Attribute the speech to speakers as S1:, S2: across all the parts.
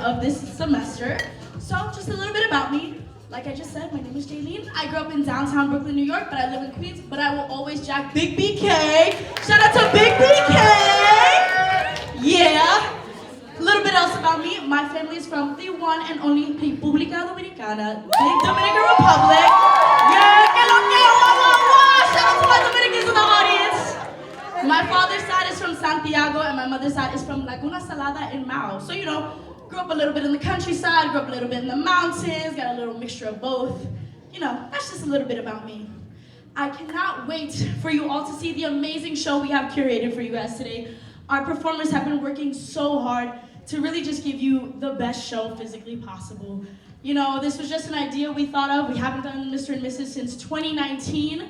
S1: of this semester. So just a little bit about me. Like I just said, my name is Jaylene. I grew up in downtown Brooklyn, New York, but I live in Queens, but I will always jack Big BK. Shout out to Big BK! Yeah. A little bit else about me. My family is from the one and only República Dominicana, big Dominican Republic. Yeah, que lo que, wah. Shout out to my Dominicans in the audience. My father's side is from Santiago, and my mother's side is from Laguna Salada in Mao. So, grew up a little bit in the countryside, grew up a little bit in the mountains, got a little mixture of both. That's just a little bit about me. I cannot wait for you all to see the amazing show we have curated for you guys today. Our performers have been working so hard to really just give you the best show physically possible. This was just an idea we thought of. We haven't done Mr. and Mrs. since 2019,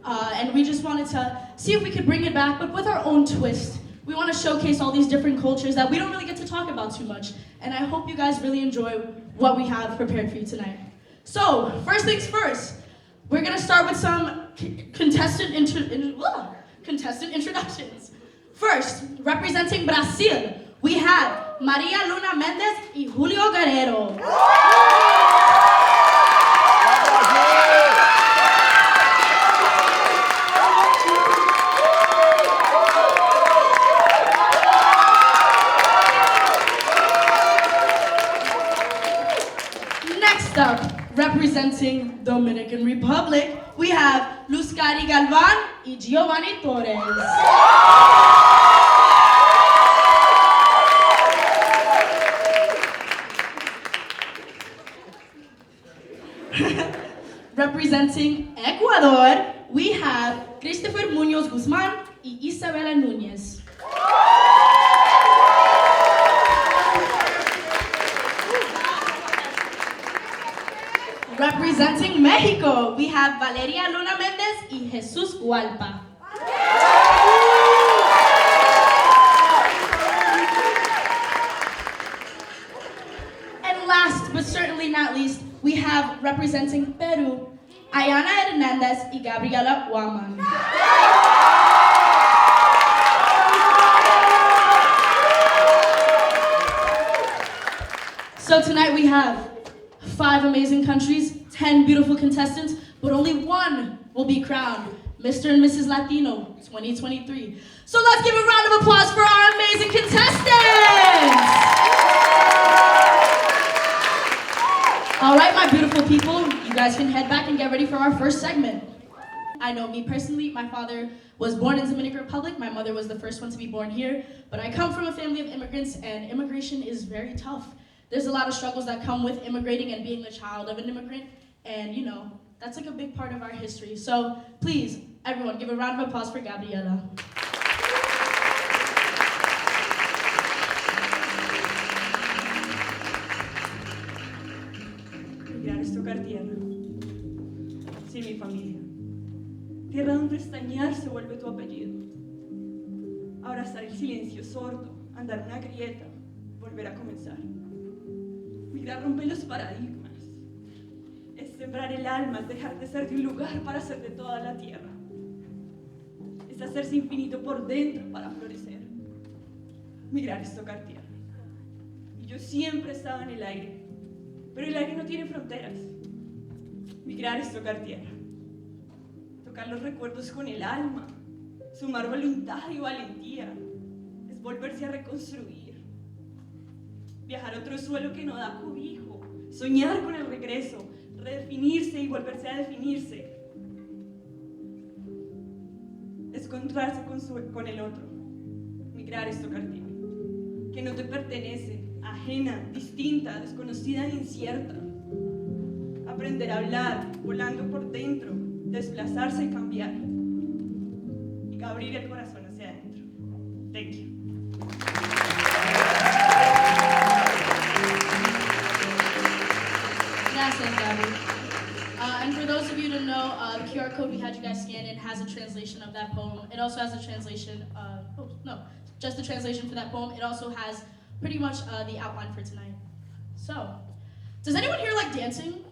S1: and we just wanted to see if we could bring it back, but with our own twist. We want to showcase all these different cultures that we don't really get to talk about too much, and I hope you guys really enjoy what we have prepared for you tonight. So, first things first, we're gonna start with some contestant introductions. First, representing Brazil, we have Maria Luna Mendez y Julio Guerrero. Next up, representing Dominican Republic, we have Luzcari Galvan y Giovanni Torres. Representing Ecuador, we have Christopher Muñoz Guzmán y Isabela Núñez. Representing Mexico, we have Valeria Luna Mendez y Jesús Hualpa. And last but certainly not least, we have representing Peru, Ayana Hernandez y Gabriela Huaman. So tonight we have 5 amazing countries, 10 beautiful contestants, but only one will be crowned Mr. and Mrs. Latino 2023. So let's give a round of applause for our amazing contestants! All right, my beautiful people, you guys can head back and get ready for our first segment. I know me personally, my father was born in Dominican Republic, my mother was the first one to be born here, but I come from a family of immigrants, and immigration is very tough. There's a lot of struggles that come with immigrating and being the child of an immigrant, and that's like a big part of our history. So please, everyone, give a round of applause for Gabriela.
S2: Migrar es tocar tierra. Sí, mi familia. Tierra donde estañar se vuelve tu apellido. Abrazar el silencio sordo, andar una grieta, volver a comenzar. Migrar rompe los paradigmas. Es sembrar el alma, es dejar de ser de un lugar para ser de toda la tierra. Es hacerse infinito por dentro para florecer. Migrar es tocar tierra. Y yo siempre estaba en el aire, pero el aire no tiene fronteras. Migrar es tocar tierra. Tocar los recuerdos con el alma, sumar voluntad y valentía. Es volverse a reconstruir. Viajar a otro suelo que no da cobijo, soñar con el regreso, redefinirse y volverse a definirse. Es encontrarse con el otro. Migrar es tocar tierra, que no te pertenece, ajena, distinta, desconocida e incierta. Aprender a hablar, volando por dentro, desplazarse y cambiar. Y abrir el corazón hacia adentro. Thank you.
S1: And for those of you to know, the QR code we had you guys scan in has a translation of that poem. It also has a translation, just the translation for that poem. It also has pretty much the outline for tonight. So, does anyone here like dancing?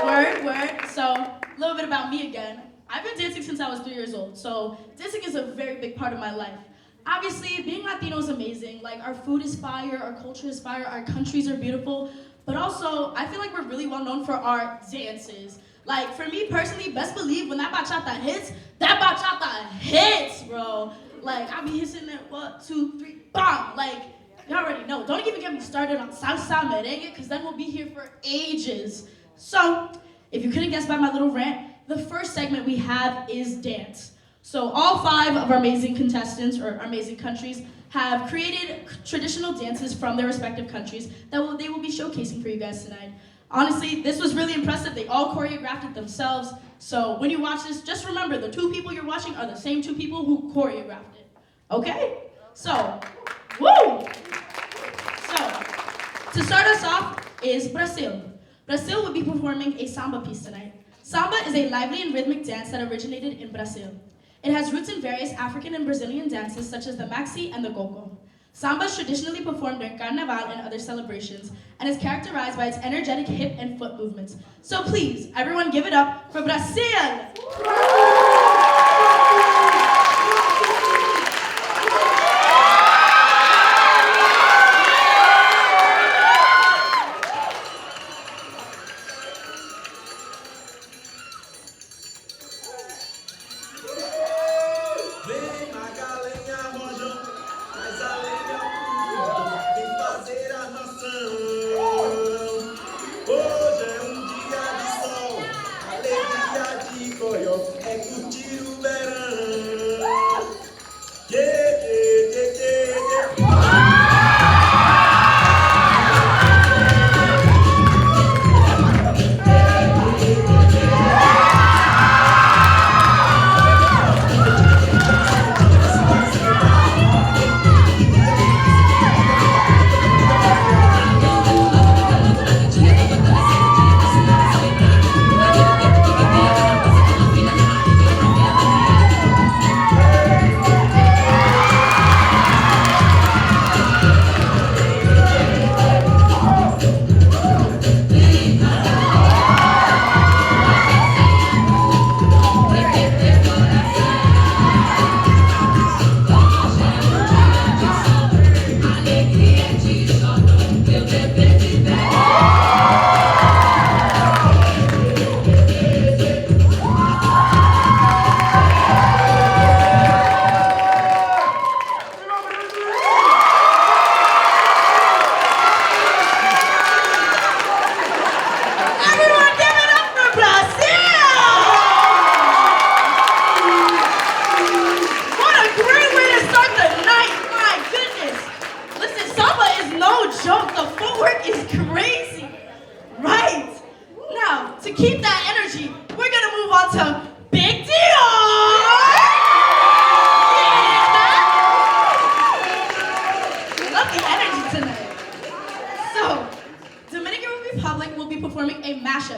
S1: Word. So, a little bit about me again. I've been dancing since I was 3 years old, so dancing is a very big part of my life. Obviously, being Latino is amazing. Like, our food is fire, our culture is fire, our countries are beautiful. But also, I feel like we're really well known for our dances. Like, for me personally, best believe when that bachata hits, bro. Like, I be hitting it, 1, 2, 3, bam! Like, you already know. Don't even get me started on salsa merengue, because then we'll be here for ages. So, if you couldn't guess by my little rant, the first segment we have is dance. So all 5 of our amazing contestants, or our amazing countries, have created traditional dances from their respective countries that they will be showcasing for you guys tonight. Honestly, this was really impressive. They all choreographed it themselves. So when you watch this, just remember the 2 people you're watching are the same 2 people who choreographed it. Okay? So, woo! So, to start us off is Brazil. Brazil will be performing a samba piece tonight. Samba is a lively and rhythmic dance that originated in Brazil. It has roots in various African and Brazilian dances such as the maxi and the coco. Samba is traditionally performed during Carnival and other celebrations and is characterized by its energetic hip and foot movements. So please, everyone give it up for Brazil!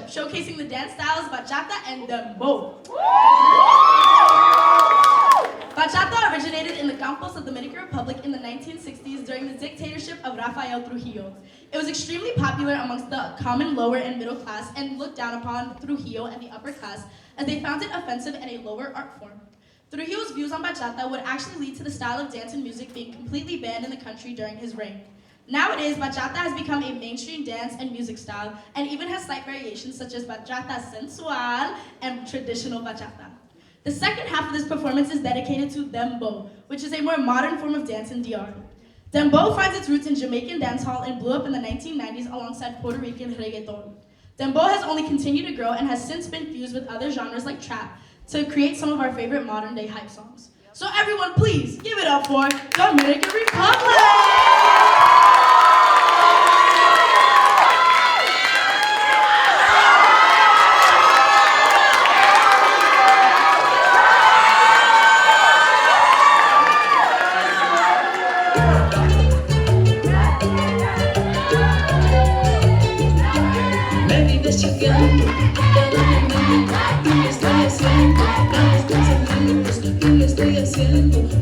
S1: Showcasing the dance styles bachata and dembow. Bachata originated in the Campos of the Dominican Republic in the 1960s during the dictatorship of Rafael Trujillo. It was extremely popular amongst the common lower and middle class and looked down upon Trujillo and the upper class as they found it offensive and a lower art form. Trujillo's views on bachata would actually lead to the style of dance and music being completely banned in the country during his reign. Nowadays, bachata has become a mainstream dance and music style and even has slight variations such as bachata sensual and traditional bachata. The second half of this performance is dedicated to dembow, which is a more modern form of dance in DR. Dembow finds its roots in Jamaican dancehall and blew up in the 1990s alongside Puerto Rican reggaeton. Dembow has only continued to grow and has since been fused with other genres like trap to create some of our favorite modern day hype songs. So everyone, please give it up for Dominican Republic!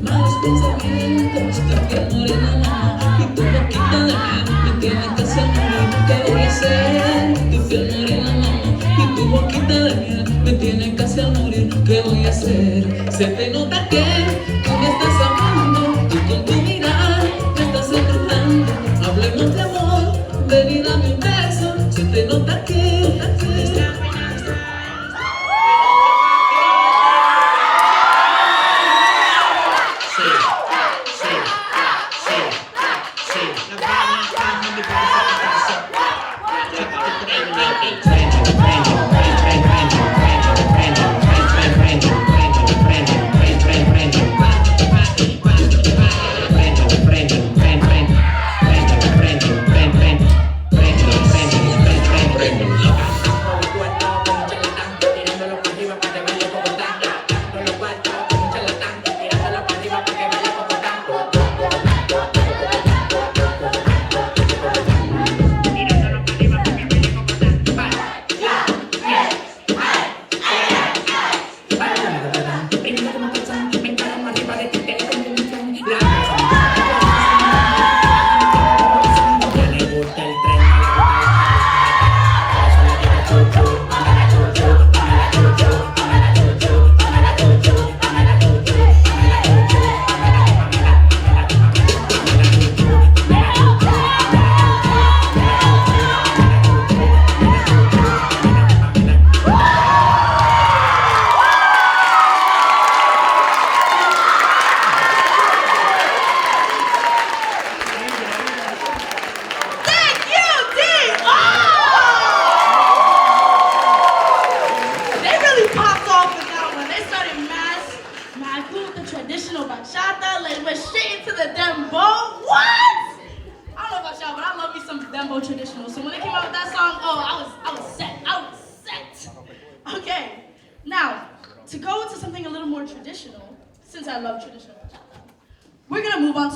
S3: Malos pensamientos, tu piel morena, mamá, y tu boquita de miel me tiene casi al morir. ¿Qué voy a hacer? Tu piel morena, mamá, y tu boquita de miel me tiene casi al morir. ¿Qué voy a hacer? Se te nota que tú me estás amando, tú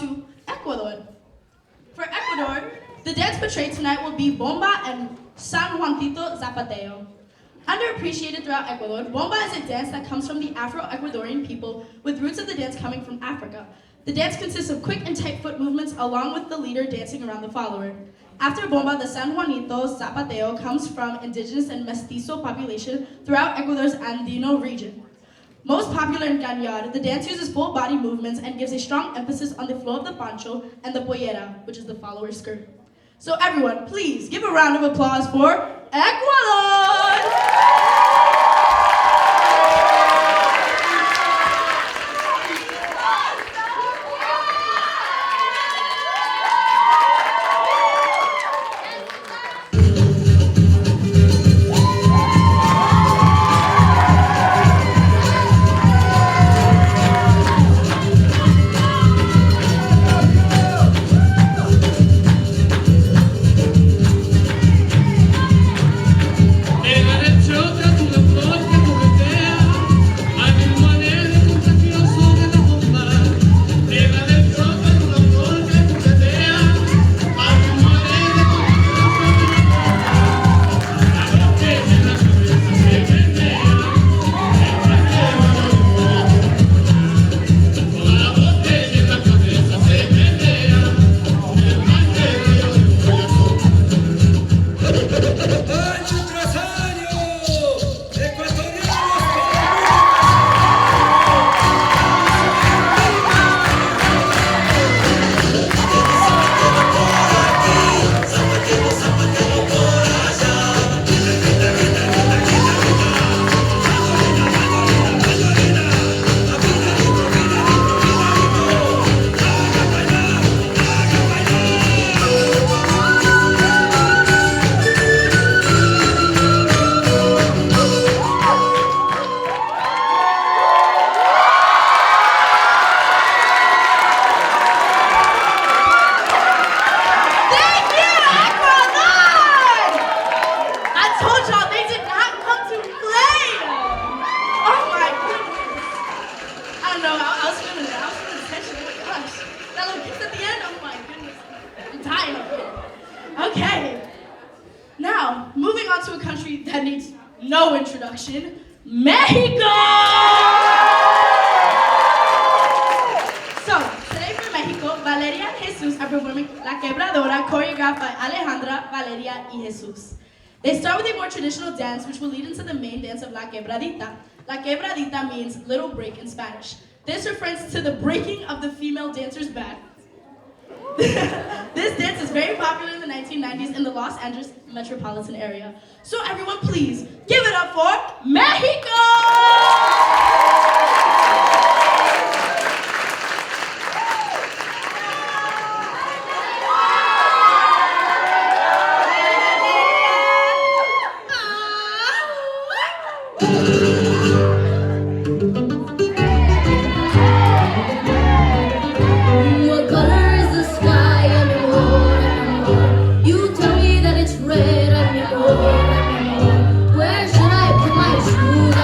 S1: to Ecuador. For Ecuador, the dance portrayed tonight will be Bomba and San Juanito Zapateo. Underappreciated throughout Ecuador, Bomba is a dance that comes from the Afro-Ecuadorian people with roots of the dance coming from Africa. The dance consists of quick and tight foot movements along with the leader dancing around the follower. After Bomba, the San Juanito Zapateo comes from indigenous and mestizo population throughout Ecuador's Andino region. Most popular in Cañar, the dance uses full body movements and gives a strong emphasis on the flow of the poncho and the pollera, which is the follower's skirt. So everyone, please give a round of applause for Ecuador! Okay, now moving on to a country that needs no introduction, Mexico! So, today for Mexico, Valeria and Jesus are performing La Quebradora, choreographed by Alejandra, Valeria, y Jesus. They start with a more traditional dance, which will lead into the main dance of La Quebradita. La Quebradita means little break in Spanish. This refers to the breaking of the female dancer's back. This dance is very popular in the 1990s in the Los Angeles metropolitan area. So everyone, please give it up for Mexico!
S3: Where should I put my shoes?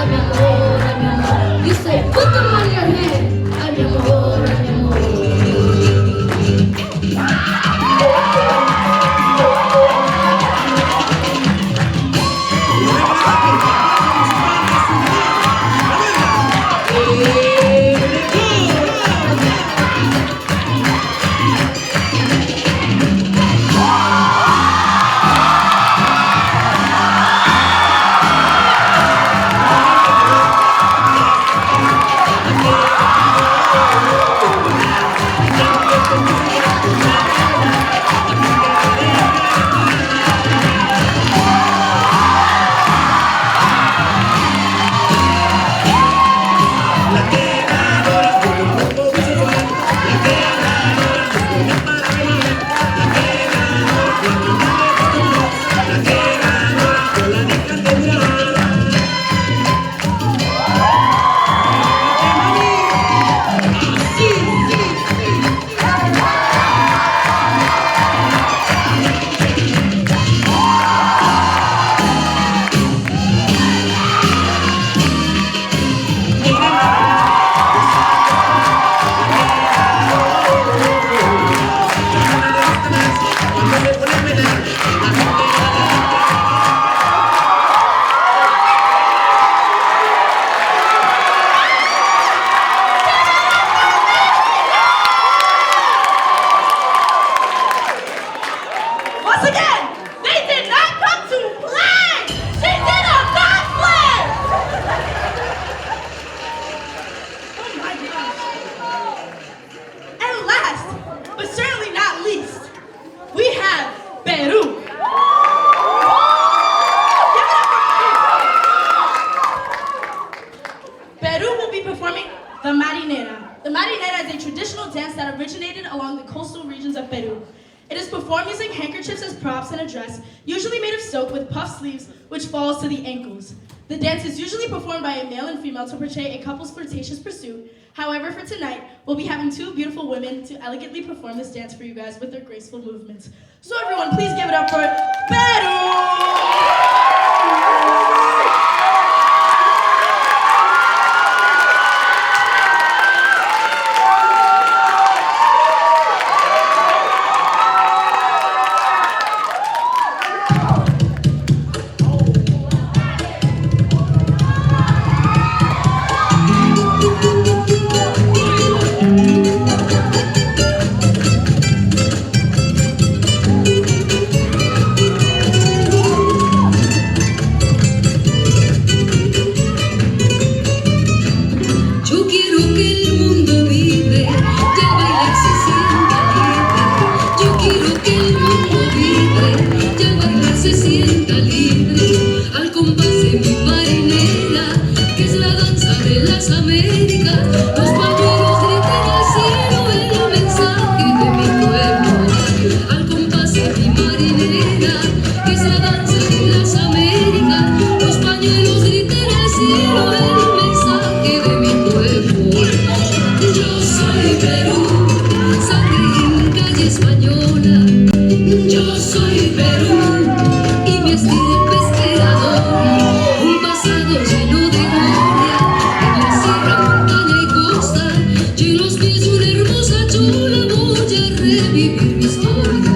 S1: along the coastal regions of Peru. It is performed using handkerchiefs as props and a dress, usually made of silk with puff sleeves, which falls to the ankles. The dance is usually performed by a male and female to portray a couple's flirtatious pursuit. However, for tonight, we'll be having two beautiful women to elegantly perform this dance for you guys with their graceful movements. So everyone, please give it up for Peru!
S3: Yo quiero que el mundo vibre, que al bailar se sienta libre. Yo quiero que el mundo vibre, que al bailar se sienta libre. Al compás de mi marinera, que es la danza de las Américas. Los pañuelos griten al cielo el mensaje de mi pueblo. Al compás de mi marinera, que es la danza de las Américas. Los pañuelos griten al cielo el mensaje de mi pueblo. Yo soy Perú, sangre inca y española. Yo soy Perú y mi estirpe es creadora. Un pasado lleno de gloria en la sierra, montaña y costa. Y en los pies una hermosa chola voy a revivir mi historia.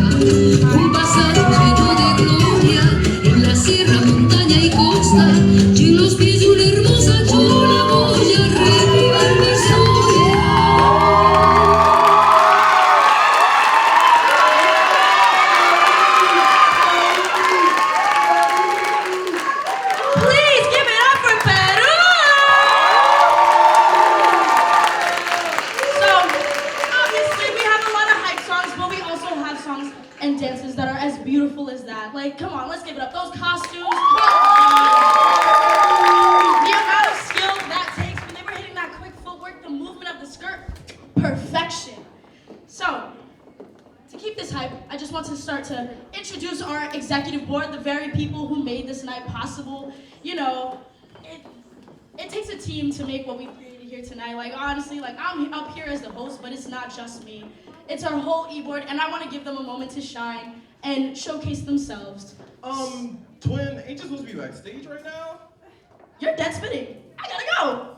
S3: Un pasado lleno de gloria en la sierra, montaña y costa. Y en los pies una hermosa chola voy a revivir mi historia.
S1: Please give it up for Peru! So, obviously we have a lot of hype songs, but we also have songs and dances that are as beautiful as that. Like, come on, let's give it up. Those costumes, come on! The amount of skill that takes when they were hitting that quick footwork, the movement of the skirt, perfection. So, to keep this hype, I just want to start to introduce our executive board, the very people who made this night possible. You know, it takes a team to make what we created here tonight. Like, honestly, like, I'm up here as the host, but it's not just me. It's our whole e-board, and I want to give them a moment to shine and showcase themselves.
S4: Twin, ain't you supposed to be backstage right now?
S1: You're dead spitting. I gotta go.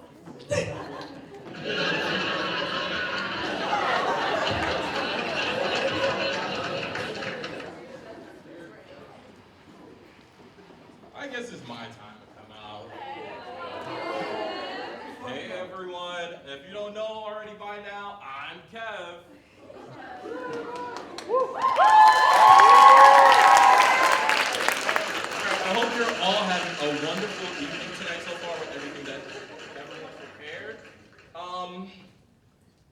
S4: I guess it's my time to come out. Hey everyone, if you don't know already by now, I'm Kev. I hope you're all having a wonderful evening tonight so far with everything that everyone prepared.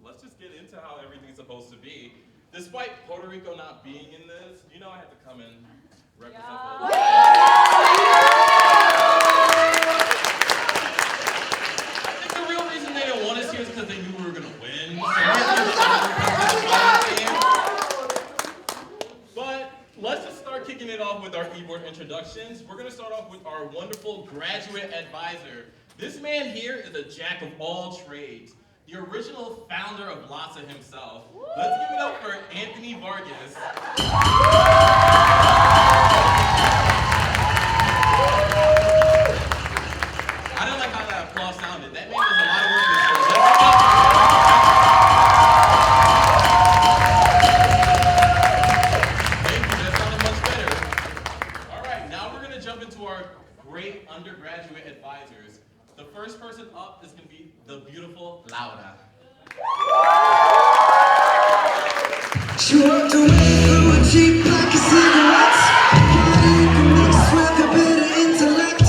S4: Let's just get into how everything's supposed to be. Despite Puerto Rico not being in this, you know I had to come and represent Puerto Rico. I think the real reason they didn't want us here is because they knew we were going to win. But let's just start kicking it off with our e-board introductions. We're going to start off with our wonderful graduate advisor. This man here is a jack of all trades, the original founder of LASA himself. Let's give it up for Anthony Vargas. I don't like how that applause sounded. That man does a lot of work this year. Let's give it up. Thank you, that sounded much better. All right, now we're going to jump into our great undergraduate advisors. The first person up is going to be the beautiful Laura.
S5: She walked away from a cheap pack of cigarettes, mixed with a bit of intellect.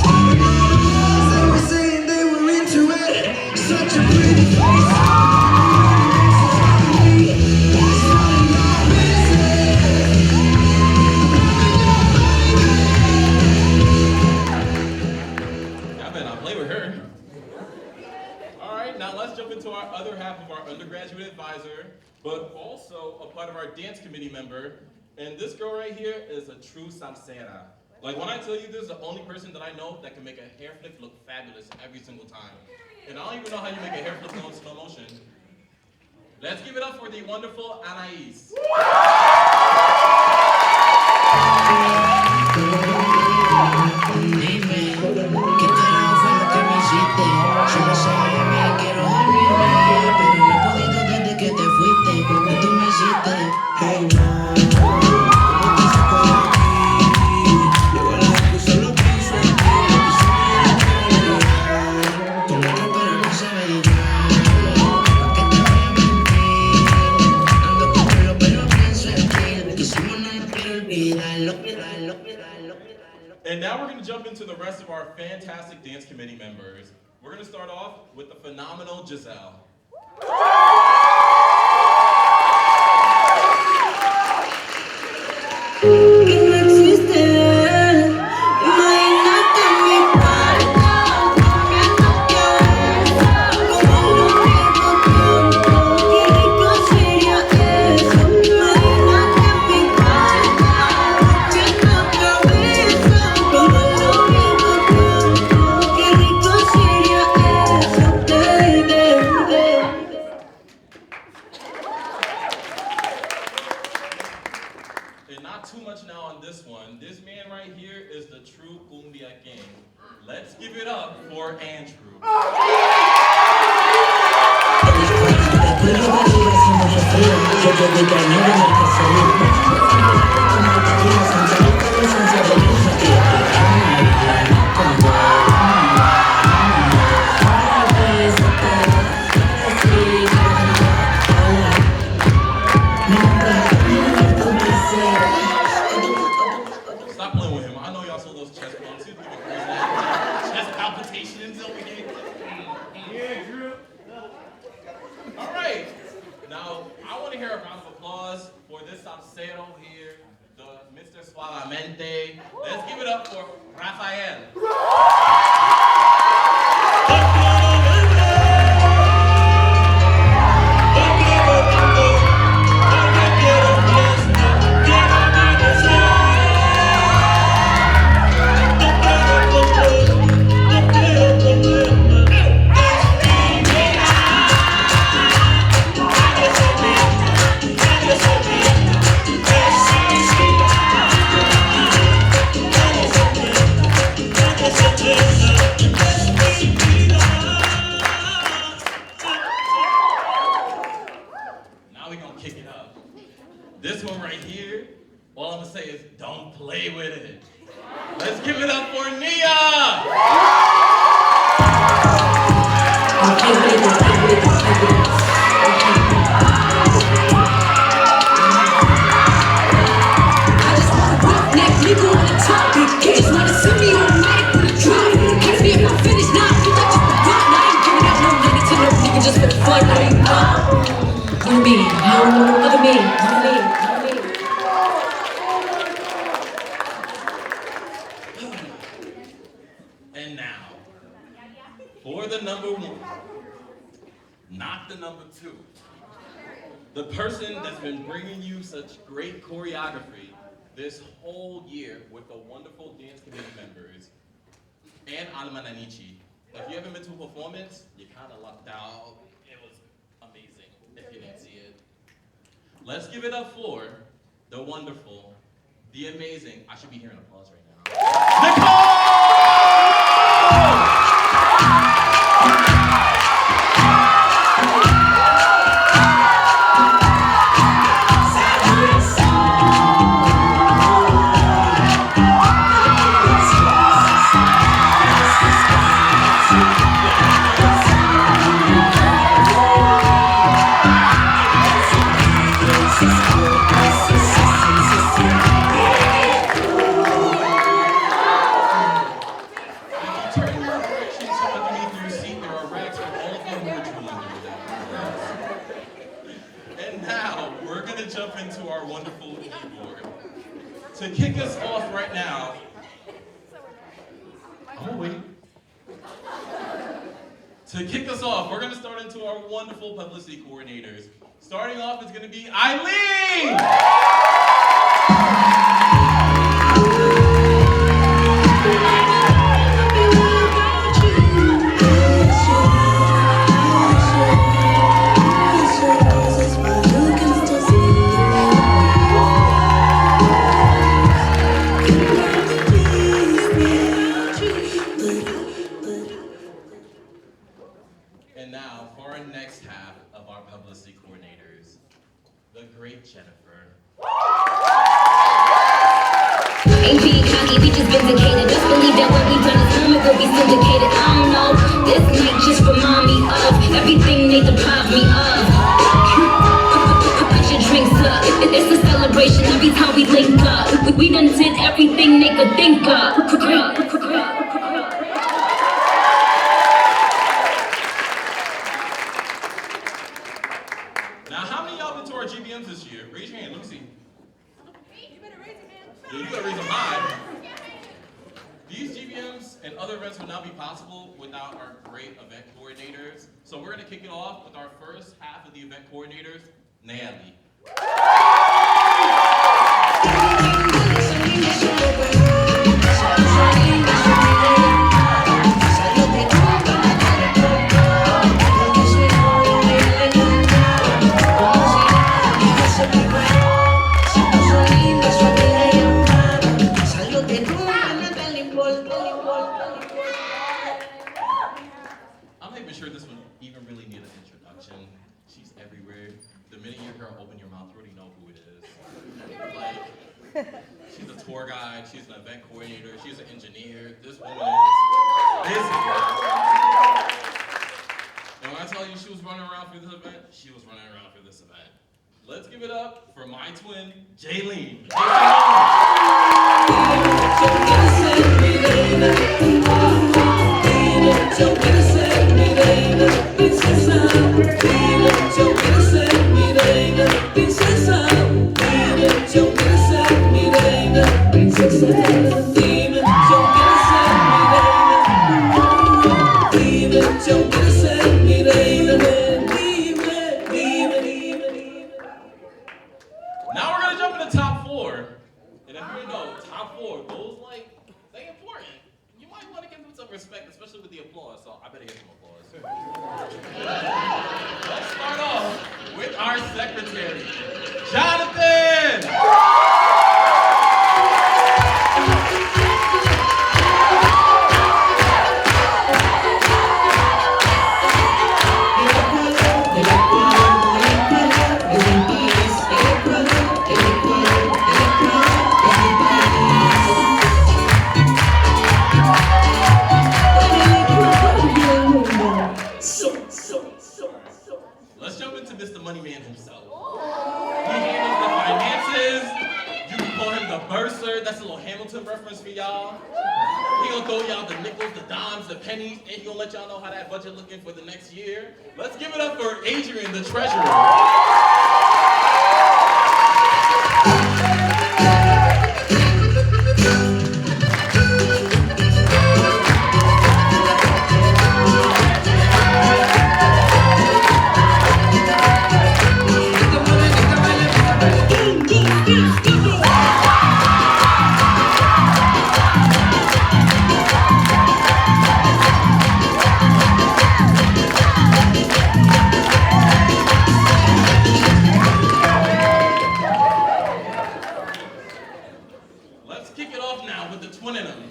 S5: They were saying they were into it. Such a pretty face.
S4: I better not play with her. All right, now let's jump into our other half of our undergraduate advisor, but also also a part of our dance committee member. And this girl right here is a true salsera. Like when I tell you this is the only person that I know that can make a hair flip look fabulous every single time. And I don't even know how you make a hair flip go in slow motion. Let's give it up for the wonderful Anais. And now we're going to jump into the rest of our fantastic dance committee members. We're going to start off with the phenomenal Giselle. And not too much now on this one. This man right here is the true cumbia king. Let's give it up for Andrew. Stop playing with him. I know y'all saw those chest bumps. He was giving crazy chest palpitations over here. Yeah, Drew. All right. Now, I want to hear a round of applause for this salsero here, the Mr. Suavemente. Let's give it up for Rafael. Now we're gonna kick it up. This one right here, all I'm gonna say is don't play with it. Let's give it up for Nia! And now, for the number one, not the number two, the person that's been bringing you such great choreography this whole year with the wonderful dance committee members, and Alma Nanichi. If you haven't been to a performance, you kind of lucked out. It was amazing if you didn't see it. Let's give it up for the wonderful, the amazing, I should be hearing applause right now, Nicole! Jump into our wonderful keyboard. To kick us off right now, I'm gonna wait. To kick us off, we're going to start into our wonderful publicity coordinators. Starting off is going to be Eileen! And now, for our next half of our publicity coordinators, the great Jennifer.
S6: Ain't being cocky, we just vindicated. Just believe that when we done this moment, we'll be syndicated. I don't know, this night just remind me of everything they deprived me of. Put your drinks up, it's a celebration every time we link up. We done did everything they could think of.
S4: Now, how many of y'all been to our GBMs this year? Raise your hand, let me see.
S2: You better raise your hand.
S4: Yeah, you gotta raise them high. These GBMs and other events would not be possible without our great event coordinators. So we're gonna kick it off with our first half of the event coordinators, Natalie. I'm not even sure this one even really need an introduction. She's everywhere. The minute you hear her open your mouth, you already know who it is. Like, she's a tour guide, she's an event coordinator, she's an engineer. This woman is busy. And when I tell you she was running around for this event, she was running around for this event. Let's give it up for my twin, Jaylene. Now we're gonna jump into top four. And if you know, top four, those like, they important. You might want to give them some respect, especially with the applause. So I better get some applause. Let's start off with our secretary, Jonathan! Let's jump into Mr. Moneyman himself. He handles the finances. You can call him the bursar. That's a little Hamilton reference for y'all. He gonna throw y'all the nickels, the dimes, the pennies, and he gonna let y'all know how that budget looking for the next year. Let's give it up for Adrian, the treasurer. Let's kick it off now with the twin in them.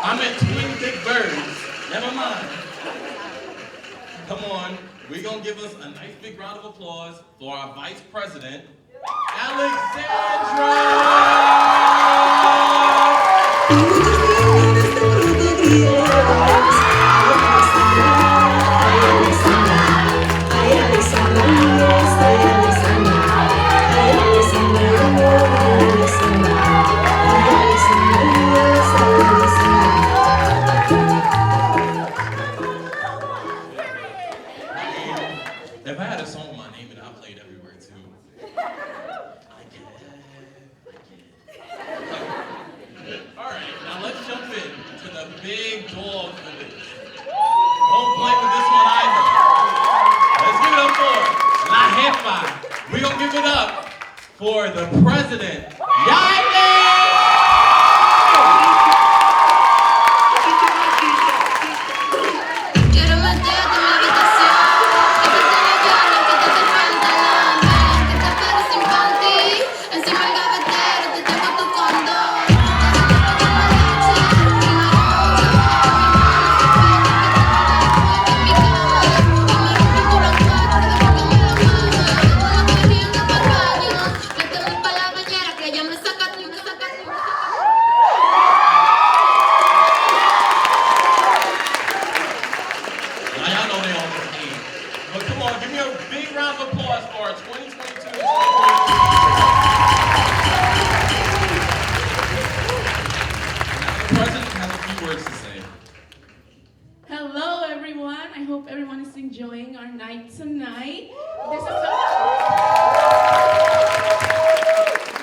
S4: I'm at twin big birds. Never mind. Come on, we're gonna give us a nice big round of applause for our vice president, Alexandra! If I had a song with my name in it, I played everywhere too. Alright, now let's jump in to the blank with this one either. Let's give it up for La Jefa. We're gonna give it up for the president, Yaile!
S6: Quiero meterte en mi habitación, que te tiene gana, que te el pantalón, ven, que te quedes sin panty, encima el gavetero te tengo tu condón.
S4: Now y'all know they on the team. But come on, give me a big round of applause for our 2022 and 2023. Now the president has a few words to say.
S1: Hello, everyone. I hope everyone is enjoying our night tonight.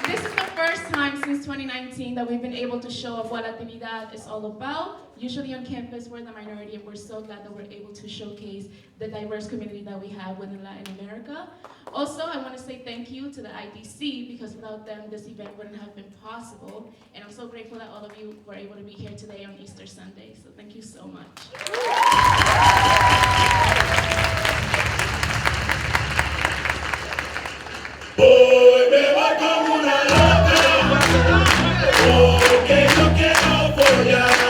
S1: This is the first time since 2019 that we've been able to show up what Latinidad is all about. Usually on campus, we're the minority, and we're so glad that we're able to showcase the diverse community that we have within Latin America. Also, I want to say thank you to the IDC, because without them, this event wouldn't have been possible. And I'm so grateful that all of you were able to be here today on Easter Sunday. So thank you so much.
S7: Hoy me voy como una loca, porque yo quiero follar.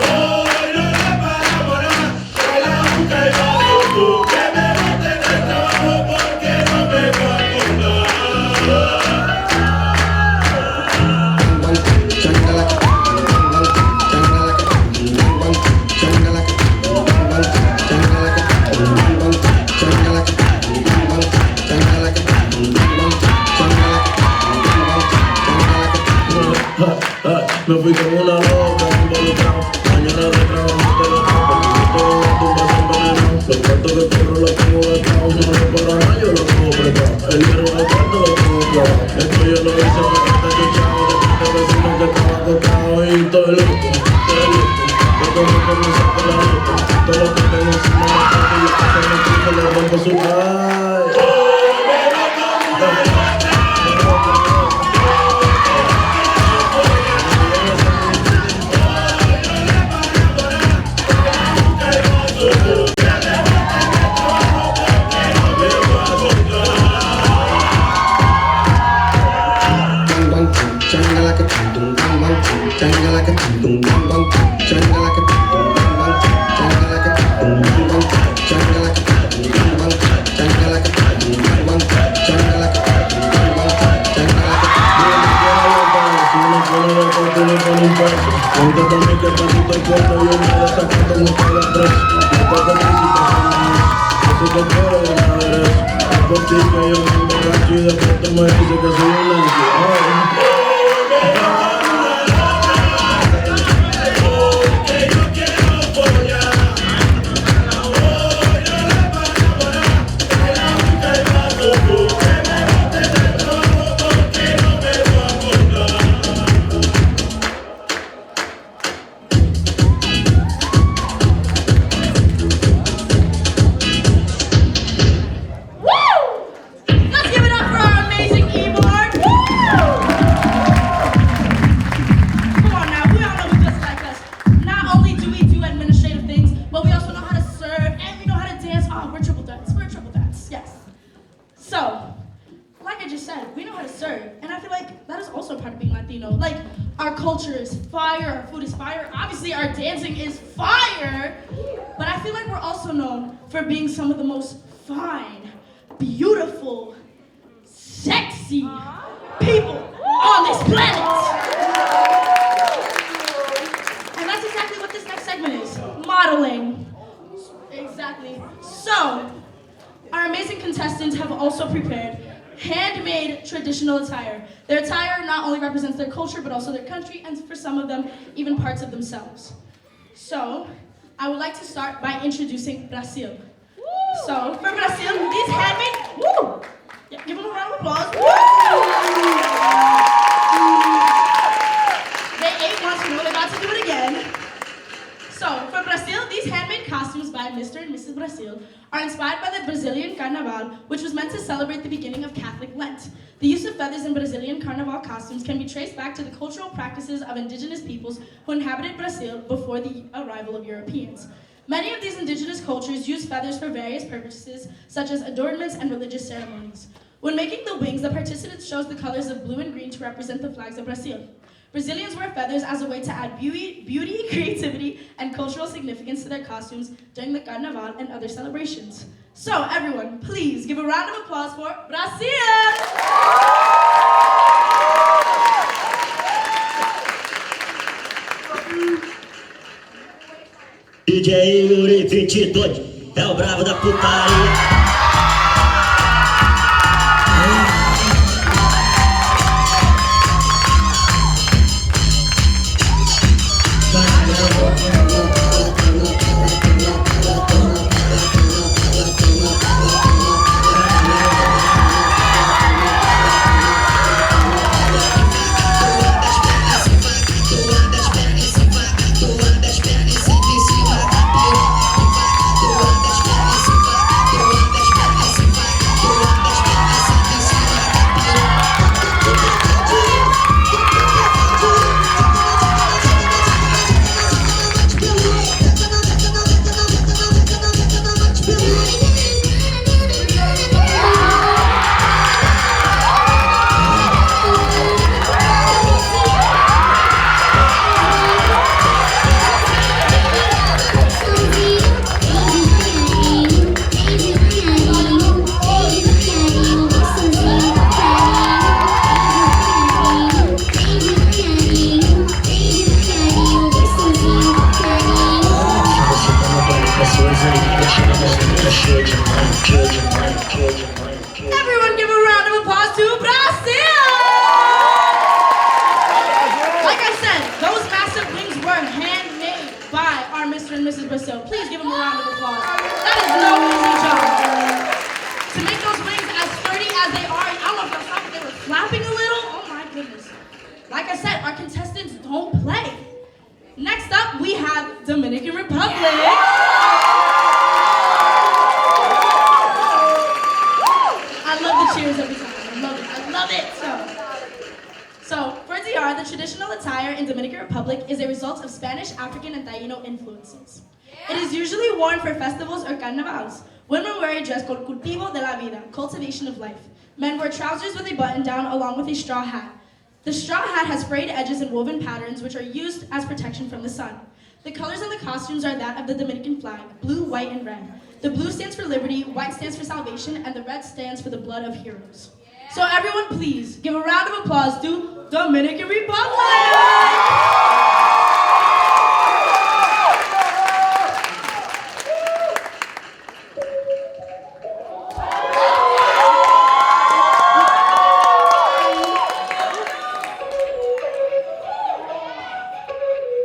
S7: Hoy no le paramos nada, que la busca y vamos tú, que me boten del trabajo porque no me voy a acordar. Me fui con una loca involucrado. Mañana de trabajo te lo trajo. Todo tumba siempre envenenado. Los cuartos que cobro los tengo gastados. No lo para nada, yo lo tengo prestado. El hierro del cuarto lo tengo clavado. Esto yo lo hice para que esté chuchado. De vecino que estaba acostado. Y todo loco, todo loco. Yo como que me saco la ropa. Todo lo que tengo encima de la parte y se me quita, le rompo su calle. Aunque también que pasito el cuarto y una de esas que como cada tres. No toco principio, eso que quiero de una vez. Es por ti que yo me emborracho y después tú me dices que soy un necio. Porque yo quiero follar. Hoy no le paramos nada, que la busca y paso tú. Que me boten del trabajo porque no me voy a acordar.
S1: Let's give it up for our amazing keyboard. Woo! Come on now, we all know who's just like us. Not only do we do administrative things, but we also know how to serve and we know how to dance. Oh, we're triple dance. We're triple dance. Yes. So, like I just said, we know how to serve, and I feel like that is also part of being Latino. Like, our culture is fire, our food is fire, obviously our dancing is fire, but I feel like we're also known for being some of the most fine, beautiful, sexy people on this planet. And that's exactly what this next segment is, modeling. Exactly. So, our amazing contestants have also prepared handmade traditional attire. Their attire not only represents their culture, but also their country, and for some of them, even parts of themselves. So, I would like to start by introducing Brazil. So, for Brazil, these handmade, woo! Yeah, give them a round of applause. Woo! They ate once, you know, they're about to do it again. So, for Brazil, these handmade costumes Brazilian Carnaval, which was meant to celebrate the beginning of Catholic Lent. The use of feathers in Brazilian Carnival costumes can be traced back to the cultural practices of indigenous peoples who inhabited Brazil before the arrival of Europeans. Many of these indigenous cultures use feathers for various purposes, such as adornments and religious ceremonies. When making the wings, the participants chose the colors of blue and green to represent the flags of Brazil. Brazilians wear feathers as a way to add beauty, creativity, and cultural significance to their costumes during the Carnaval and other celebrations. So, everyone, please give a round of applause for Brazil!
S8: DJ Yuri 22 é o bravo da putaria.
S1: Everyone give a round of applause to Brazil! Like I said, those massive wings were handmade by our Mr. and Mrs. Brazil. Please give them a round of applause. That is no easy job. To make those wings as sturdy as they are, I don't know if y'all saw, but they were flapping a little. Oh my goodness. Like I said, our contestants don't play. Next up, we have Dominican Republic. I love the cheers every time. I love it. I love it. So for DR, the traditional attire in Dominican Republic is a result of Spanish, African, and Taino influences. It is usually worn for festivals or carnavals. Women wear a dress called cultivo de la vida, cultivation of life. Men wear trousers with a button down along with a straw hat. The straw hat has frayed edges and woven patterns which are used as protection from the sun. The colors on the costumes are that of the Dominican flag, blue, white, and red. The blue stands for liberty, white stands for salvation, and the red stands for the blood of heroes. So everyone please, give a round of applause to Dominican Republic!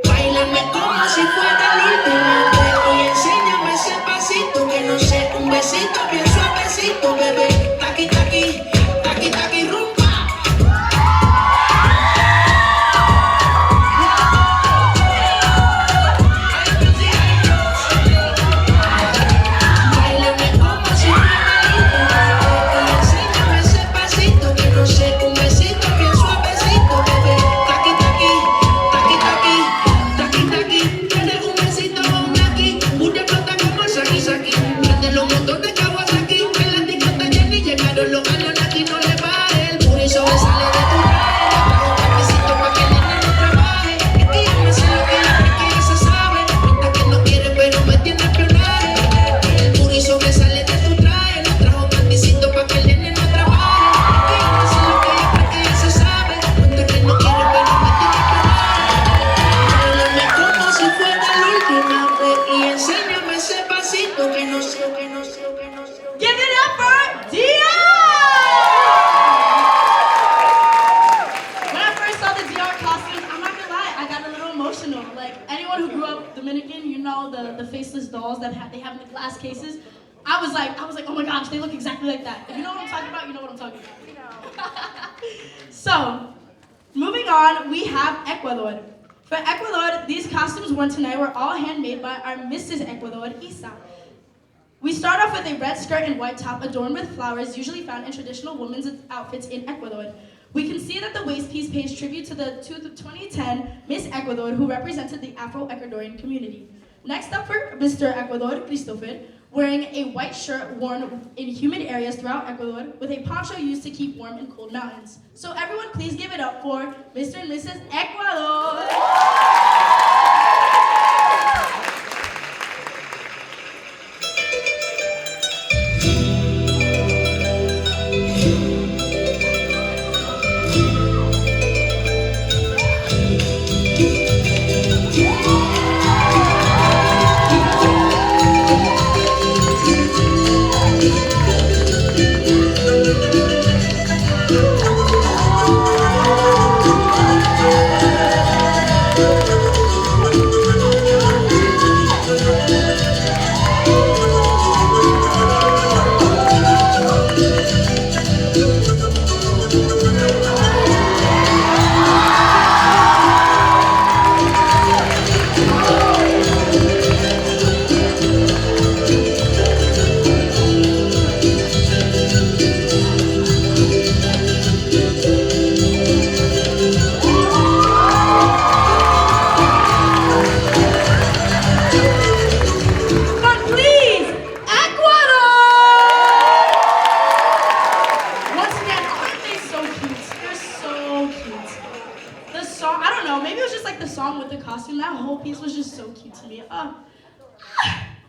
S3: Báilame como si fuera la última vez y enséñame ese pasito que no sé, un besito bien suavecito, bebé. Taqui, taqui, taqui, taqui, rumba. Báilame como si fuera la última vez y enséñame ese pasito que no sé, un besito bien suavecito, bebé. Taqui, taqui, taqui, taqui. Taqui, taqui, tienes un besito con un aquí. Una explota como el saki, saki. Prende los motores de Kawasaki. Que la discota llena y llegaron los galos aquí. No le baje, el booty sobresale de tu traje. Un cafecito pa' que el nene no trabaje. Es que yo me sé lo que ella cree que ya se sabe. Cuenta que no quiere pero me tiene espionaje. El booty sobresale de tu traje. No trajo cafecito pa' que el nene no trabaje. Es que yo me sé lo que ella cree que ya se sabe. Cuenta que no quiere pero me tiene espionaje. Báilame como si fuera la última vez y enséñame ese pasito que no sé, que no sé, que no sé.
S1: Give it up for DR! When I first saw the DR costumes, I'm not gonna lie, I got a little emotional. Like anyone who grew up Dominican, you know the faceless dolls that they have in the glass cases. I was like, oh my gosh, they look exactly like that. If you know what I'm talking about, you know what I'm talking about. So, moving on, we have Ecuador. For Ecuador, these costumes worn tonight were all handmade by our Mrs. Ecuador, Isa. We start off with a red skirt and white top adorned with flowers usually found in traditional women's outfits in Ecuador. We can see that the waist piece pays tribute to the 2010 Miss Ecuador who represented the Afro-Ecuadorian community. Next up for Mr. Ecuador, Christopher, wearing a white shirt worn in humid areas throughout Ecuador with a poncho used to keep warm in cold mountains. So everyone please give it up for Mr. and Mrs. Ecuador!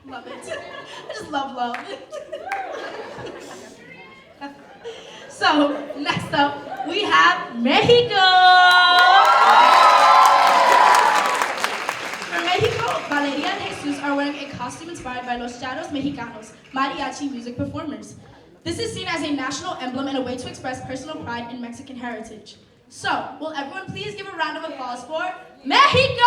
S1: Love it. I just love. So, next up, we have Mexico. For Mexico, Valeria and Jesus are wearing a costume inspired by Los Charros Mexicanos, mariachi music performers. This is seen as a national emblem and a way to express personal pride in Mexican heritage. So, will everyone please give a round of applause for Mexico!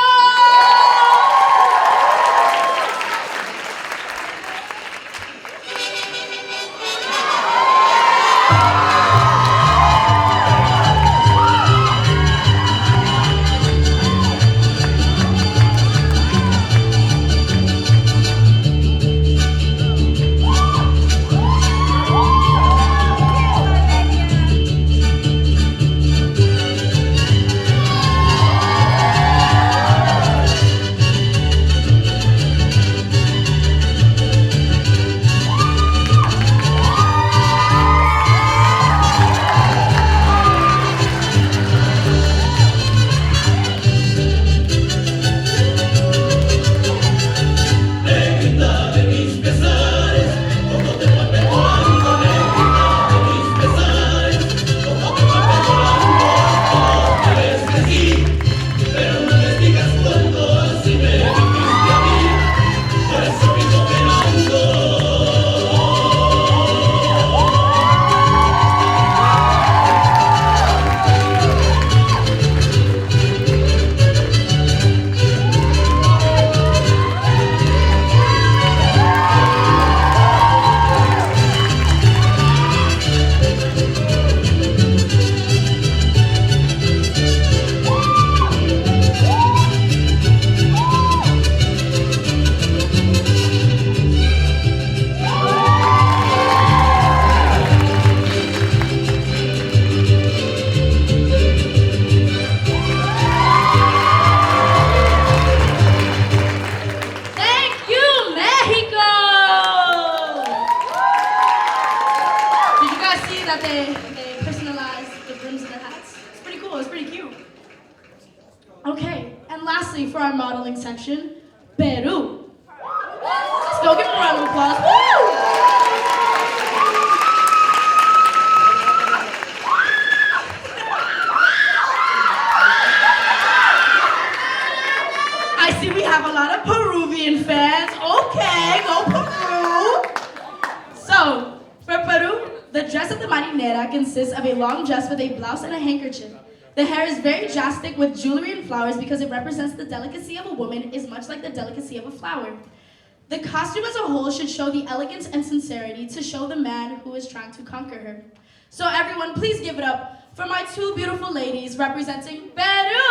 S1: Okay, and lastly for our modeling section, Peru. Let's go, give a round of applause. Woo! I see we have a lot of Peruvian fans. Okay, go Peru. So, for Peru, the dress of the marinera consists of a long dress with a blouse and a handkerchief. The hair is very drastic with jewelry and flowers because it represents the delicacy of a woman is much like the delicacy of a flower. The costume as a whole should show the elegance and sincerity to show the man who is trying to conquer her. So everyone, please give it up for my two beautiful ladies representing Peru!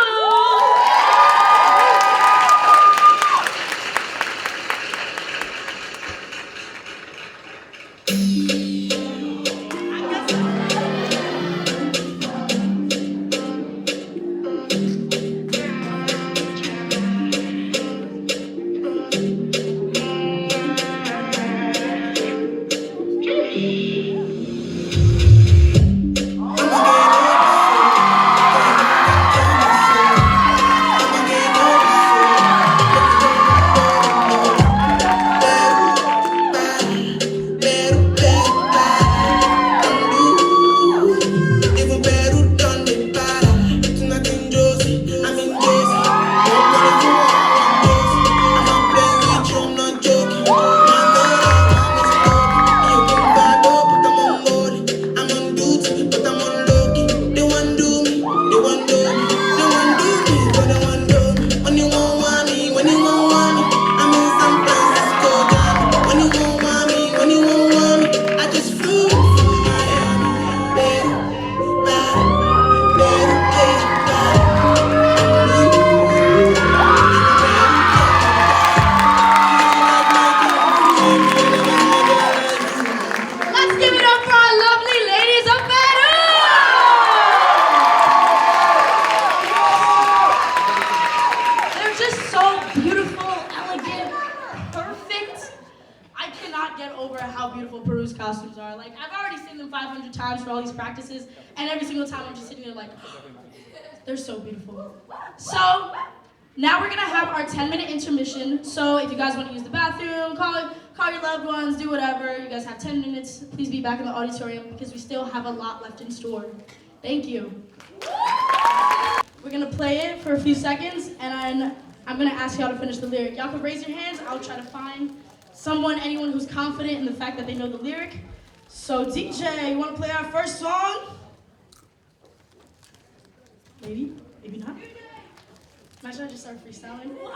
S1: Let's give it up for our lovely ladies of Peru! They're just so beautiful, elegant, perfect. I cannot get over how beautiful Peru's costumes are. Like, I've already seen them 500 times for all these practices, and every single time I'm just sitting there like, they're so beautiful. So, now we're gonna have our 10-minute intermission. So if you guys want to use the bathroom, call your loved ones, do whatever. You guys have 10 minutes. Please be back in the auditorium because we still have a lot left in store. Thank you. We're gonna play it for a few seconds, and I'm gonna ask y'all to finish the lyric. Y'all can raise your hands. I'll try to find anyone who's confident in the fact that they know the lyric. So DJ, you wanna play our first song? Maybe, maybe not. Imagine I just start freestyling. What?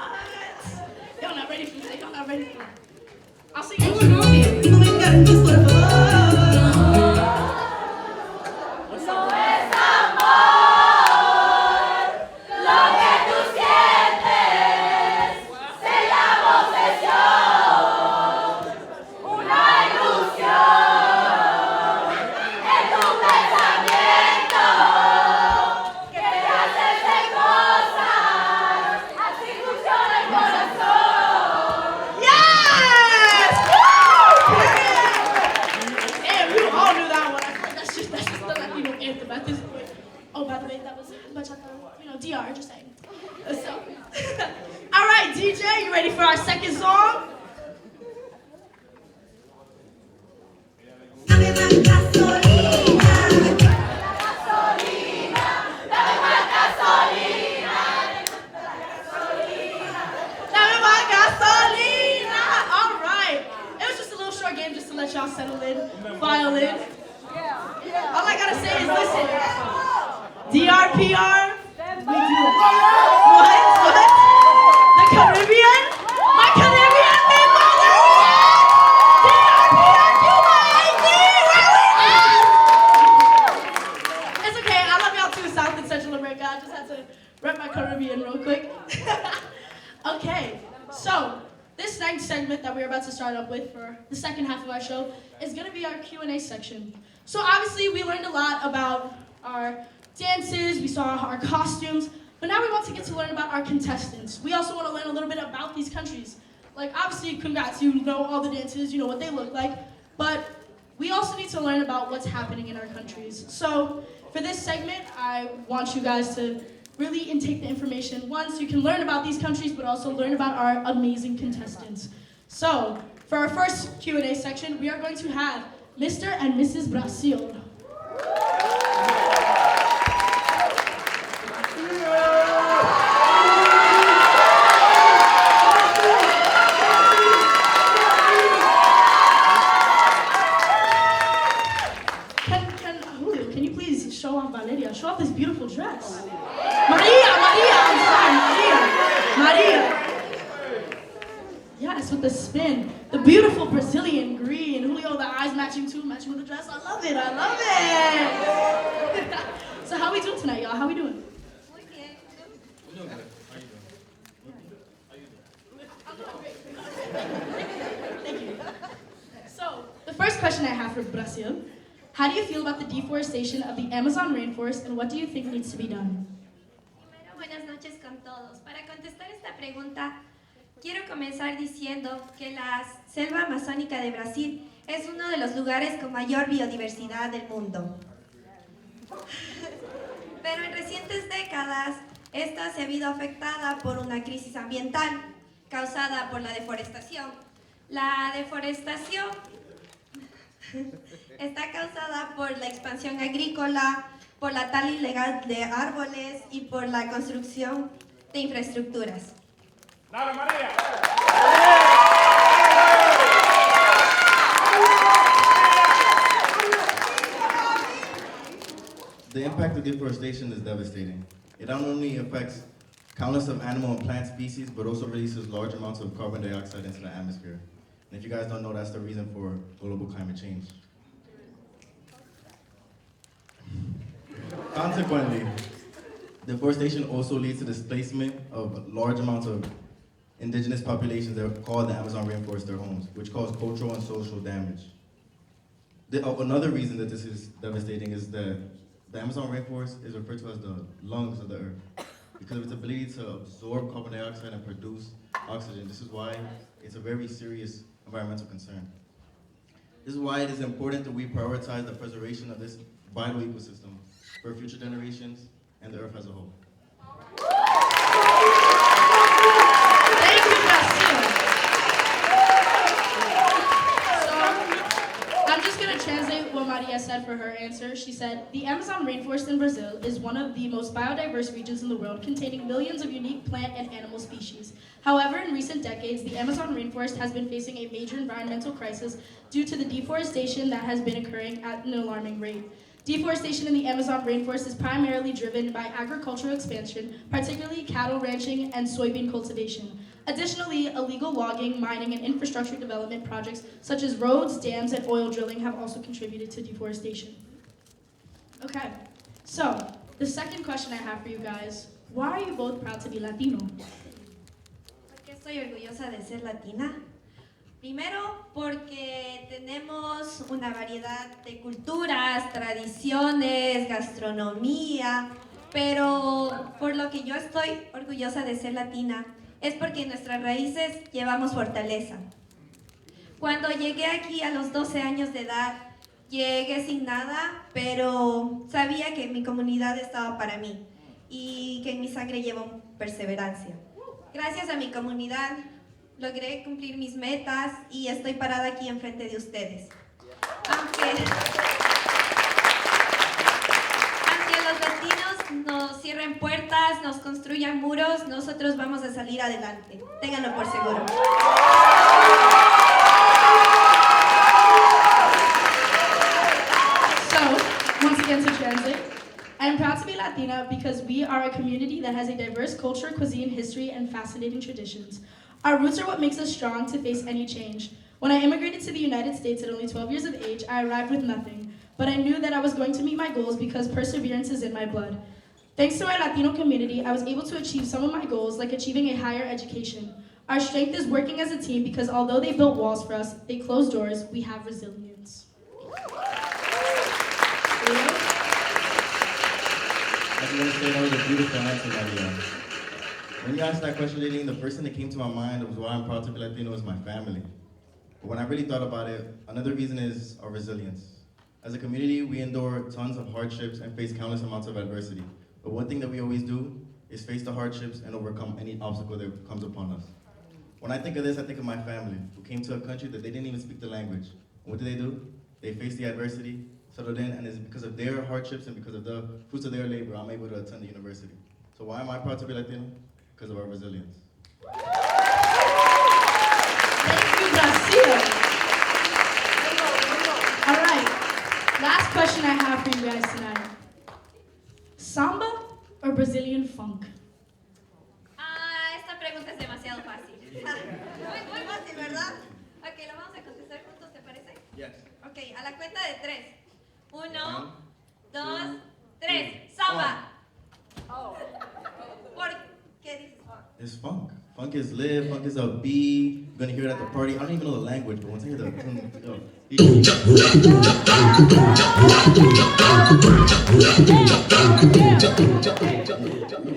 S1: Y'all not ready for that. Y'all not ready for that. I'll sing it. At this point. Oh, by the way, that was bachata, DR, just saying. So, all right, DJ, you ready for our second song? All right. It was just a little short game just to let y'all settle in, file in. All I gotta say is listen. DRPR, we do it. What? The Caribbean? My Caribbean people, where we at? DRPR, Cuba, Haiti, where we at? It's okay, I love y'all too, South and Central America. I just had to rep my Caribbean real quick. Okay, so this next segment that we're about to start up with for the second half of our show is gonna be our Q&A section. So obviously we learned a lot about our dances, we saw our costumes, but now we want to get to learn about our contestants. We also want to learn a little bit about these countries. Like obviously, congrats, you know all the dances, you know what they look like, but we also need to learn about what's happening in our countries. So for this segment, I want you guys to really intake the information, one, so you can learn about these countries, but also learn about our amazing contestants. So for our first Q&A section, we are going to have Mr. and Mrs. Brazil. Julio, can you please show off Valeria? Show off this beautiful dress. Maria. Yes, with the spin. The beautiful Brazilian green. Julio, the eyes matching too, matching with the dress. I love it. So how we doing tonight, y'all? How we doing?
S4: We're doing good. How you doing?
S1: Thank you. So, the first question I have for Brazil. How do you feel about the deforestation of the Amazon rainforest and what do you think needs to be done?
S9: Primero, buenas noches con todos. Para contestar esta pregunta, quiero comenzar diciendo que la selva amazónica de Brasil es uno de los lugares con mayor biodiversidad del mundo. Pero en recientes décadas, esta se ha visto afectada por una crisis ambiental causada por la deforestación. La deforestación está causada por la expansión agrícola, por la tala ilegal de árboles y por la construcción de infraestructuras.
S10: ¡Dale, María!
S11: The impact of deforestation is devastating. It not only affects countless of animal and plant species, but also releases large amounts of carbon dioxide into the atmosphere. And if you guys don't know, that's the reason for global climate change. Consequently, deforestation also leads to displacement of large amounts of indigenous populations that call the Amazon rainforest their homes, which cause cultural and social damage. Another reason that this is devastating is that the Amazon rainforest is referred to as the lungs of the earth because of its ability to absorb carbon dioxide and produce oxygen. This is why it's a very serious environmental concern. This is why it is important that we prioritize the preservation of this vital ecosystem for future generations and the earth as a whole.
S1: Thank you, Garcia. So, I'm just going to translate what Maria said for her answer. She said, the Amazon rainforest in Brazil is one of the most biodiverse regions in the world, containing millions of unique plant and animal species. However, in recent decades, the Amazon rainforest has been facing a major environmental crisis due to the deforestation that has been occurring at an alarming rate. Deforestation in the Amazon rainforest is primarily driven by agricultural expansion, particularly cattle ranching and soybean cultivation. Additionally, illegal logging, mining, and infrastructure development projects such as roads, dams, and oil drilling have also contributed to deforestation. Okay, so the second question I have for you guys, why are you both proud to be Latino?
S9: ¿Por qué estoy orgullosa de ser latina? Primero, porque tenemos una variedad de culturas, tradiciones, gastronomía, pero por lo que yo estoy orgullosa de ser latina es porque en nuestras raíces llevamos fortaleza. Cuando llegué aquí a los 12 años de edad, llegué sin nada, pero sabía que mi comunidad estaba para mí y que en mi sangre llevo perseverancia. Gracias a mi comunidad, logré cumplir mis metas y estoy parada aquí enfrente de ustedes. Aunque los latinos nos cierren puertas, nos construyan muros, nosotros vamos a salir adelante. Ténganlo por seguro.
S1: So, once again to translate, I am proud to be Latina because we are a community that has a diverse culture, cuisine, history, and fascinating traditions. Our roots are what makes us strong to face any change. When I immigrated to the United States at only 12 years of age, I arrived with nothing, but I knew that I was going to meet my goals because perseverance is in my blood. Thanks to my Latino community, I was able to achieve some of my goals, like achieving a higher education. Our strength is working as a team because although they built walls for us, they closed doors, we have resilience.
S11: I just want to say that was a beautiful answer, Maria. When you asked that question, Lady, the first thing that came to my mind was why I'm proud to be Latino is my family. But when I really thought about it, another reason is our resilience. As a community, we endure tons of hardships and face countless amounts of adversity. But one thing that we always do is face the hardships and overcome any obstacle that comes upon us. When I think of this, I think of my family, who came to a country that they didn't even speak the language. And what do? They faced the adversity, settled in, and it's because of their hardships and because of the fruits of their labor, I'm able to attend the university. So why am I proud to be Latino? Because of our resilience.
S1: Thank you, Garcia. All right, last question I have for you guys tonight. Samba or Brazilian funk?
S9: Esta pregunta es demasiado fácil. Muy fácil, ¿verdad? Ok, lo vamos a contestar juntos, ¿te parece?
S11: Yes.
S9: Ok, a la cuenta de 3. 1, 2, 3. Samba. ¿Por qué dices funk?
S11: It's funk. Funk is live, funk is upbeat. You're gonna hear it at the party. I don't even know the language, but once I hear the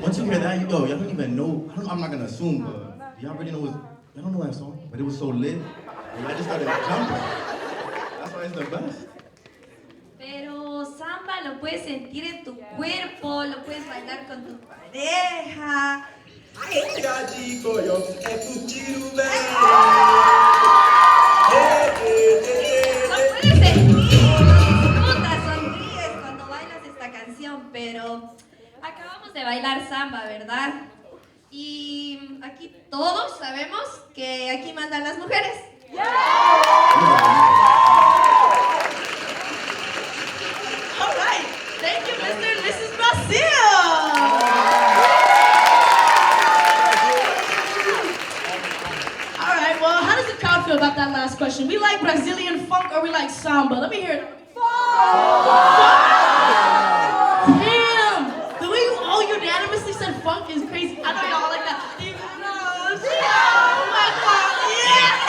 S11: once you hear that, you go, y'all don't even know. I'm not gonna assume, but y'all already know y'all don't know that song, but it was so lit. And I just started jumping. is the best.
S9: Pero samba lo puedes sentir en tu cuerpo, lo puedes bailar con tu pareja. Lo puedes sentir, disfrutas, sonríes cuando bailas esta canción, pero acabamos de bailar samba, ¿verdad? Y aquí todos sabemos que aquí mandan las mujeres.
S1: All right. Thank you, Mr. and Mrs. Brazil. All right. Well, how does the crowd feel about that last question? We like Brazilian funk or we like samba? Let me hear it. Damn. The way you all unanimously said funk is crazy. I know y'all like that. Oh my God. Yeah.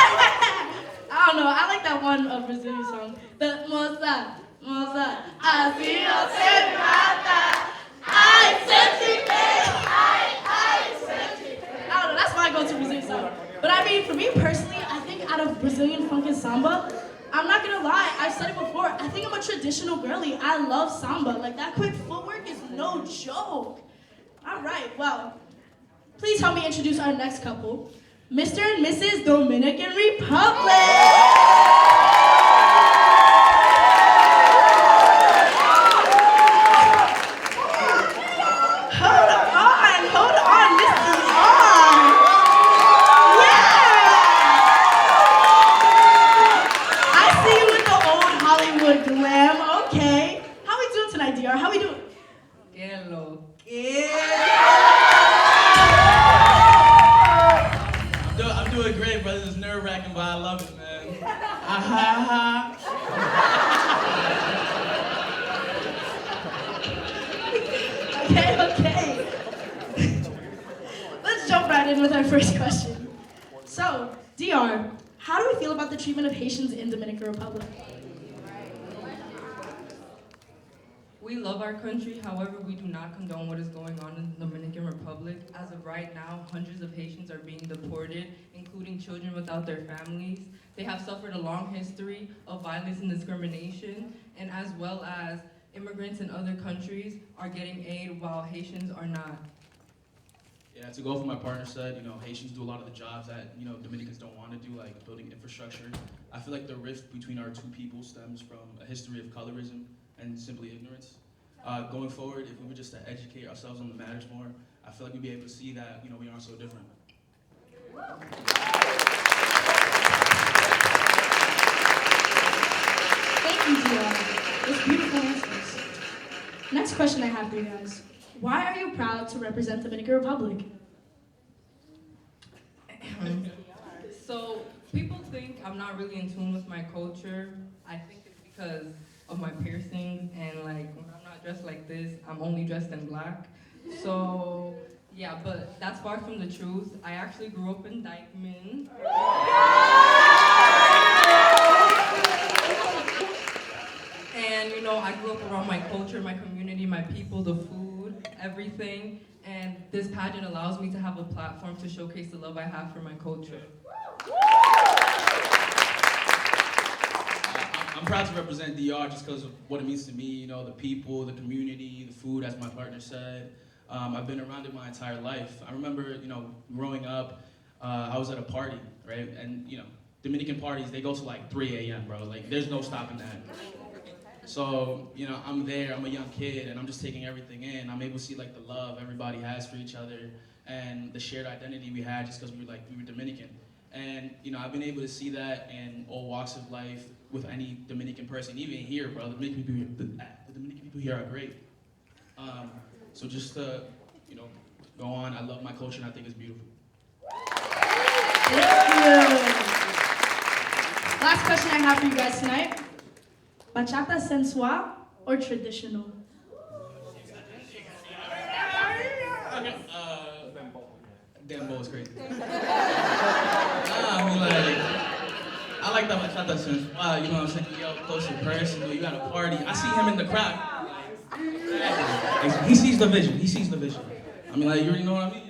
S1: I don't know. I like that one Brazilian song. The Moza. Así no se trata. Ay, sentí. I don't know, that's my go-to Brazilian song. But I mean, for me personally, I think out of Brazilian funk and samba, I'm not gonna lie, I've said it before, I think I'm a traditional girly. I love samba. Like, that quick footwork is no joke. All right, well, please help me introduce our next couple, Mr. and Mrs. Dominican Republic. Hold on, Miss DR. Yeah! I see you with the old Hollywood glam. Okay. How we doing tonight, DR? How we doing?
S10: Hello.
S4: I'm doing great, brother. It's nerve-wracking, but I love it, man. Ha
S1: Okay. Let's jump right in with our first question. So, DR, how do we feel about the treatment of Haitians in Dominican Republic?
S10: We love our country, however, we do not condone what is going on in the Dominican Republic. As of right now, hundreds of Haitians are being deported, including children without their families. They have suffered a long history of violence and discrimination, and as well as immigrants in other countries are getting aid while Haitians are not.
S12: Yeah, to go off what my partner said, Haitians do a lot of the jobs that, Dominicans don't want to do, like building infrastructure. I feel like the rift between our two people stems from a history of colorism and simply ignorance. Going forward, if we were just to educate ourselves on the matters more, I feel like we'd be able to see that, we aren't so different.
S1: Thank you, DR. Those beautiful answers. Next question I have for you guys. Why are you proud to represent Dominican Republic?
S10: So, people think I'm not really in tune with my culture. I think it's because of my piercings and when I'm not dressed like this, I'm only dressed in black. So, yeah, but that's far from the truth. I actually grew up in Dykeman. And, I grew up around my culture, my community, my people, the food, everything. And this pageant allows me to have a platform to showcase the love I have for my culture.
S12: I'm proud to represent DR just because of what it means to me, the people, the community, the food, as my partner said. I've been around it my entire life. I remember, growing up, I was at a party, right? And, Dominican parties, they go to 3 a.m., bro. There's no stopping that. So, I'm there, I'm a young kid, and I'm just taking everything in. I'm able to see, the love everybody has for each other and the shared identity we had just because we were Dominican. And, I've been able to see that in all walks of life with any Dominican person, even here, bro. The Dominican people here are great. So just to, go on, I love my culture and I think it's beautiful.
S1: Thank you. Last question I have for you guys tonight. Bachata sensual or traditional?
S12: Okay, Dembo is great. I like that bachata sense. Wow, you know what I'm saying? Yo, close and personal, you got a party. I see him in the crowd. He sees the vision. He sees the vision. You already know what I mean?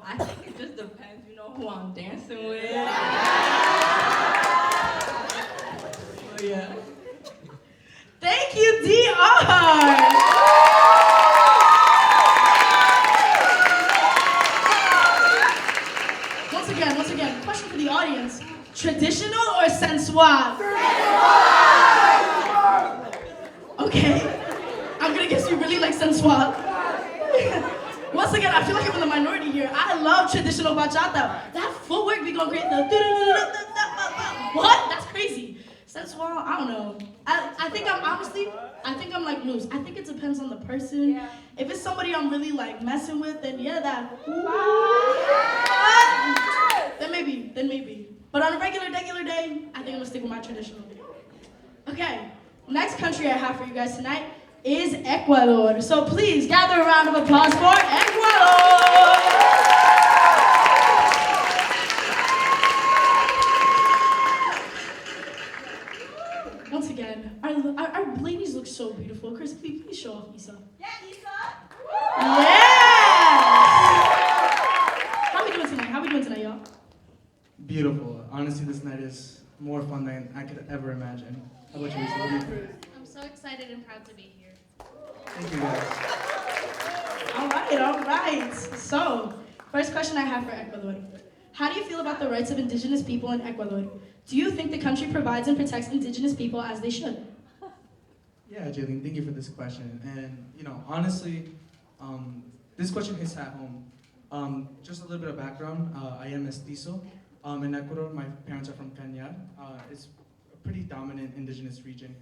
S10: I think it just depends, who I'm dancing with. Oh, yeah.
S1: Thank you, DR! Once again, question for the audience. Traditional or sensual? Okay, I'm gonna guess you really like sensual. Once again, I feel like I'm in the minority here. I love traditional bachata. That footwork be going great. What? That's crazy. Sensual, I don't know. I think I'm like loose. I think it depends on the person. Yeah. If it's somebody I'm really like messing with, then yeah, then maybe. But on a regular day, I think I'm gonna stick with my traditional. Okay, next country I have for you guys tonight is Ecuador. So please gather a round of applause for Ecuador. Once again, our ladies look so beautiful. Chris, please show off Isa.
S2: Yeah, Isa.
S1: Yeah! How we doing tonight, y'all?
S13: Beautiful. Honestly, this night is more fun than I could ever imagine. How about you, Isa? What do you think?
S14: I'm so excited and proud to be here.
S13: Thank you, guys.
S1: All right. So, first question I have for Ecuador. How do you feel about the rights of indigenous people in Ecuador? Do you think the country provides and protects indigenous people as they should?
S13: Yeah, Jaylene, thank you for this question. And, honestly, this question hits at home. Just a little bit of background. I am mestizo. In Ecuador, my parents are from Cañar. It's a pretty dominant indigenous region.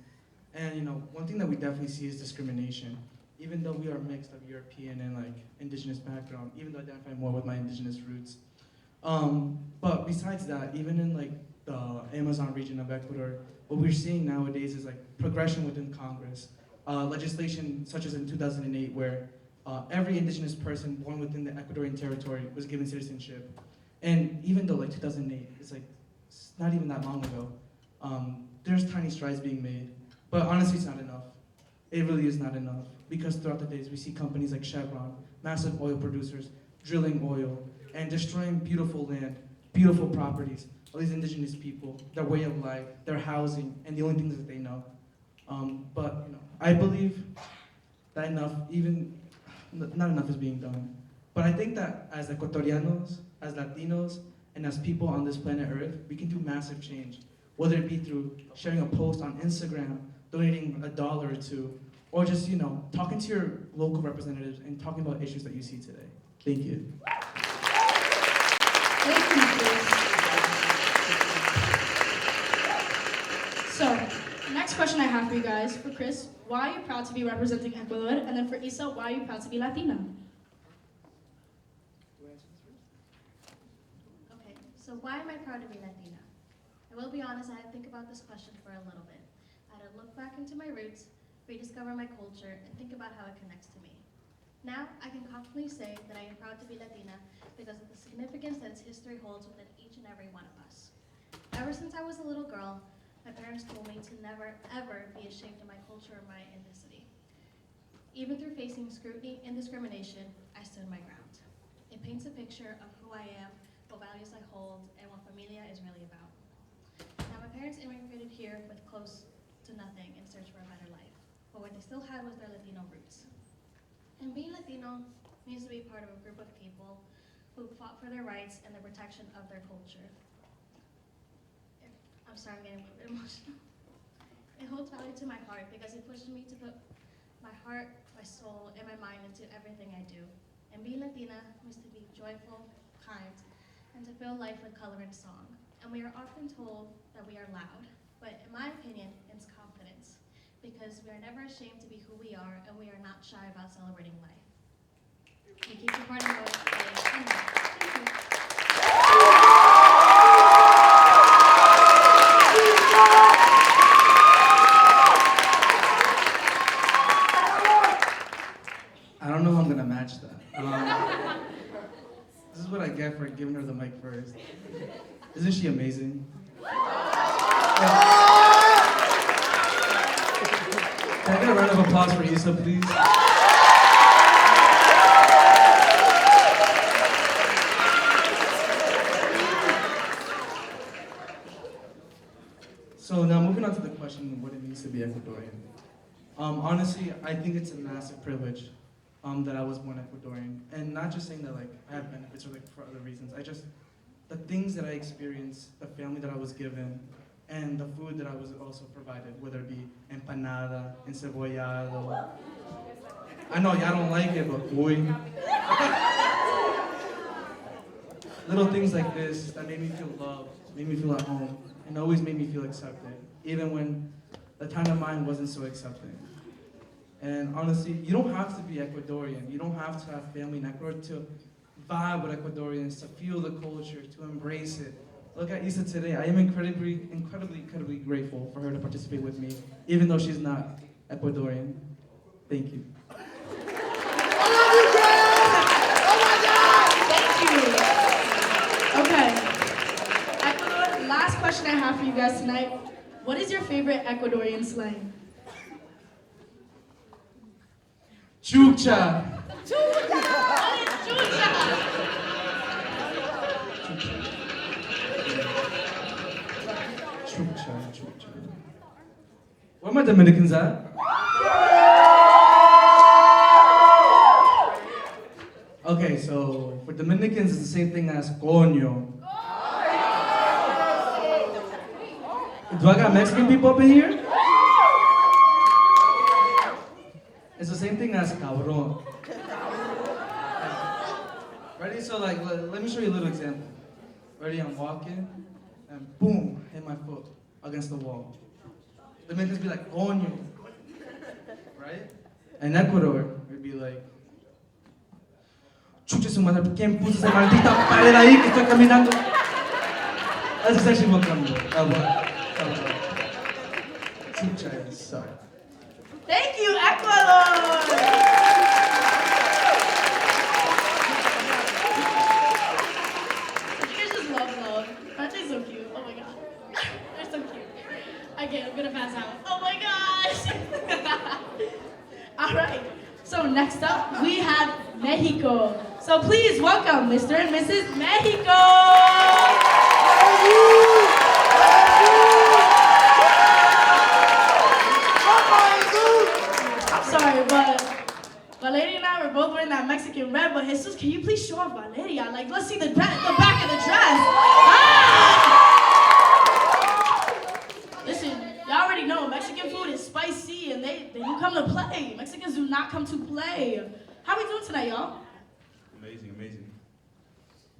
S13: And, one thing that we definitely see is discrimination. Even though we are mixed of European and indigenous background, even though I identify more with my indigenous roots. But besides that, even in the Amazon region of Ecuador, what we're seeing nowadays is progression within Congress. Legislation such as in 2008 where every indigenous person born within the Ecuadorian territory was given citizenship. And even though 2008, it's not even that long ago, there's tiny strides being made. But honestly, it's not enough. It really is not enough. Because throughout the days, we see companies like Chevron, massive oil producers, drilling oil, and destroying beautiful land, beautiful properties, all these indigenous people, their way of life, their housing, and the only things that they know. But I believe that not enough is being done. But I think that as Ecuadorianos, as Latinos, and as people on this planet Earth, we can do massive change. Whether it be through sharing a post on Instagram, donating $1 or $2, or just, talking to your local representatives and talking about issues that you see today. Thank you.
S1: Thank you, Chris. So, next question I have for you guys. For Chris, why are you proud to be representing Ecuador? And then for Isa, why are you proud to be Latina?
S14: Okay, so why am I proud to be Latina? I will be honest, I had to think about this question for a little bit. I had to look back into my roots, rediscover my culture, and think about how it connects to me. Now, I can confidently say that I am proud to be Latina because of the significance that its history holds within each and every one of us. Ever since I was a little girl, my parents told me to never, ever be ashamed of my culture or my ethnicity. Even through facing scrutiny and discrimination, I stood my ground. It paints a picture of who I am, what values I hold, and what familia is really about. Now, my parents immigrated here with close to nothing in search for a better life, but what they still had was their Latino roots. And being Latino means to be part of a group of people who fought for their rights and the protection of their culture. I'm sorry, I'm getting a little bit emotional. It holds value to my heart because it pushes me to put my heart, my soul, and my mind into everything I do. And being Latina means to be joyful, kind, and to fill life with color and song. And we are often told that we are loud, but in my opinion, it's confidence. Because we are never ashamed to be who we are, and we are not shy about celebrating life. We keep supporting both day and night. Thank you.
S13: I don't know how I'm gonna match that. This is what I get for giving her the mic first. Isn't she amazing? Can I get a round of applause for Isa, please? So now moving on to the question of what it means to be Ecuadorian. Honestly, I think it's a massive privilege that I was born Ecuadorian. And not just saying that like I have benefits or like for other reasons. The things that I experienced, the family that I was given, and the food that I was also provided, whether it be empanada, encebollado. I know y'all don't like it, but boy. Little things like this that made me feel loved, made me feel at home, and always made me feel accepted, even when the time of mine wasn't so accepting. And honestly, you don't have to be Ecuadorian. You don't have to have family in Ecuador to vibe with Ecuadorians, to feel the culture, to embrace it. Look at Isa today. I am incredibly grateful for her to participate with me, even though she's not Ecuadorian. Thank you.
S1: Okay. Ecuador, last question I have for you guys tonight. What is your favorite Ecuadorian slang?
S13: Chucha.
S1: Chucha!
S13: Chucha. Where my Dominicans at? Okay, so for Dominicans, it's the same thing as coño. Do I got Mexican people up in here? It's the same thing as cabrón. Ready? So like, let me show you a little example. Ready? I'm walking, and boom, hit my foot against the wall. Dominicans be like, coño. Right? In Ecuador, it'd be like, chucha su madre, ¿quién puso esa maldita pared ahí que estoy caminando? That's essentially what comes Chucha is, sorry.
S1: Thank you, Ecuador! You guys just love. Aren't they so cute? Oh my god. They're so cute. Okay, I'm gonna pass out. Oh my gosh! Alright, so next up we have Mexico. So please welcome Mr. and Mrs. Mexico! I'm sorry, but Valeria and I were both wearing that Mexican red, but Jesus, can you please show off Valeria? Like, let's see the back of the dress. Listen, y'all already know Mexican food is spicy and they don't come to play. Mexicans do not come to play. How we doing tonight, y'all?
S15: Amazing.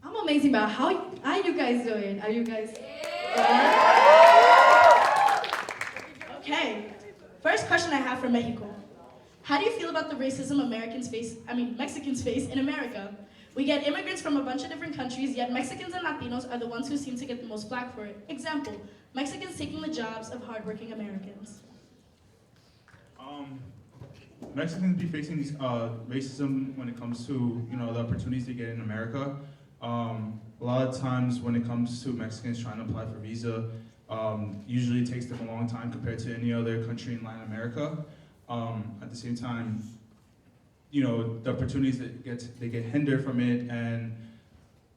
S16: I'm amazing, but how are you guys doing? Are you guys?
S1: Okay. First question I have for Mexico. How do you feel about the racism Mexicans face in America? We get immigrants from a bunch of different countries, yet Mexicans and Latinos are the ones who seem to get the most flack for it. Example, Mexicans taking the jobs of hardworking Americans.
S15: Mexicans be facing these racism when it comes to the opportunities they get in America. A lot of times when it comes to Mexicans trying to apply for visa, usually it takes them a long time compared to any other country in Latin America. At the same time, the opportunities they get hindered from it, and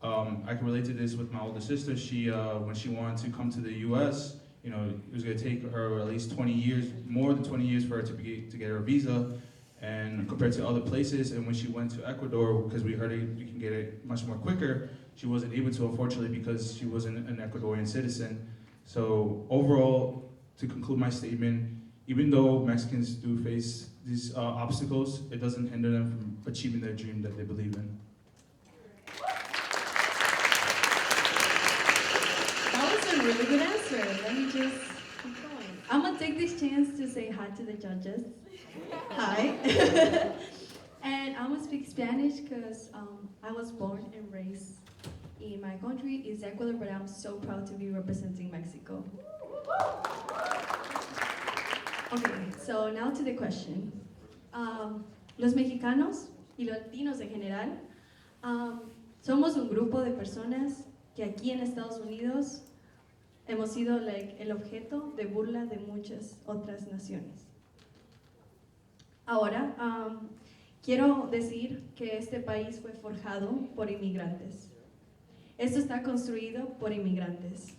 S15: I can relate to this with my older sister. She, when she wanted to come to the U.S., it was going to take her at least 20 years, more than 20 years for her to get her visa, and compared to other places. And when she went to Ecuador, because we heard you can get it much more quicker, she wasn't able to, unfortunately, because she wasn't an Ecuadorian citizen. So overall, to conclude my statement, even though Mexicans do face these obstacles, it doesn't hinder them from achieving their dream that they believe in.
S16: That was a really good answer. Let me just keep going. I'm gonna take this chance to say hi to the judges. Hi. And I'm gonna speak Spanish because I was born and raised in my country is Ecuador, but I'm so proud to be representing Mexico. Okay, so now to the question. Los mexicanos y los latinos en general somos un grupo de personas que aquí en Estados Unidos hemos sido el objeto de burla de muchas otras naciones. Ahora, quiero decir que este país fue forjado por inmigrantes. Esto está construido por inmigrantes.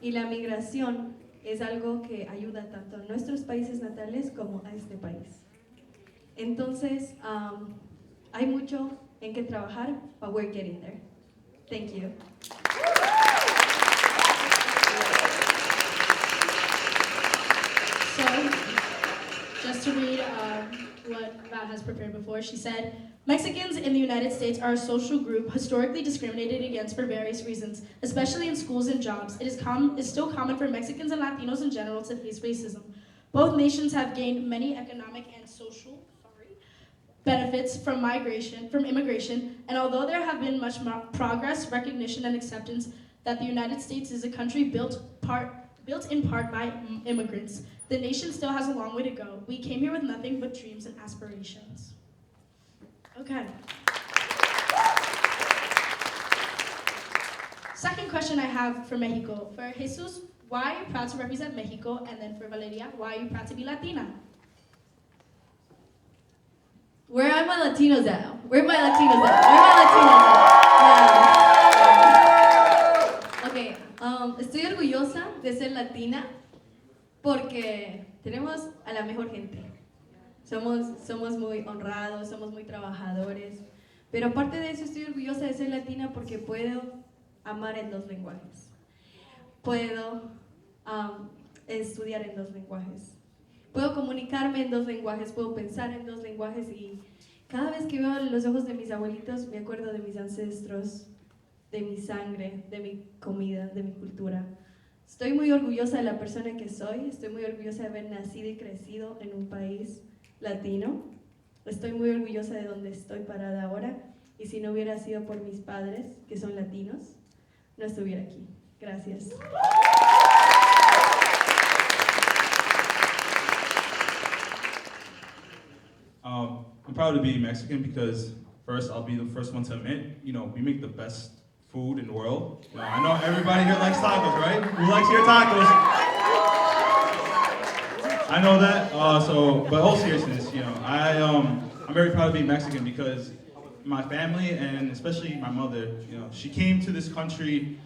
S16: Y la migración es algo que ayuda tanto a nuestros países natales como a este país. Entonces, hay mucho en que trabajar, but we're getting there. Thank you.
S1: So, just to read what Val has prepared before, she said, Mexicans in the United States are a social group historically discriminated against for various reasons, especially in schools and jobs. It is still common for Mexicans and Latinos in general to face racism. Both nations have gained many economic and social benefits from immigration, and although there have been much progress, recognition, and acceptance that the United States is a country built in part by immigrants, the nation still has a long way to go. We came here with nothing but dreams and aspirations. Okay. Second question I have for Mexico. For Jesus, why are you proud to represent Mexico? And then for Valeria, why are you proud to be Latina?
S16: Where are my Latinos at? Where are my Latinos at? Where are my Latinos at? Okay, estoy orgullosa de ser latina porque tenemos a la mejor gente. Somos muy honrados, somos muy trabajadores. Pero aparte de eso, estoy orgullosa de ser latina porque puedo amar en 2 lenguajes. Puedo estudiar en 2 lenguajes. Puedo comunicarme en 2 lenguajes, puedo pensar en 2 lenguajes y cada vez que veo los ojos de mis abuelitos me acuerdo de mis ancestros, de mi sangre, de mi comida, de mi cultura. Estoy muy orgullosa de la persona que soy, estoy muy orgullosa de haber nacido y crecido en un país latino. Estoy muy orgullosa de donde estoy parada ahora y si no hubiera sido por mis padres, que son latinos, no estuviera aquí. Gracias.
S15: I'm proud to be Mexican because first, I'll be the first one to admit, we make the best food in the world. I know everybody here likes tacos, right? Who likes your tacos? I know that. But all seriousness, I'm very proud to be Mexican because my family and especially my mother, she came to this country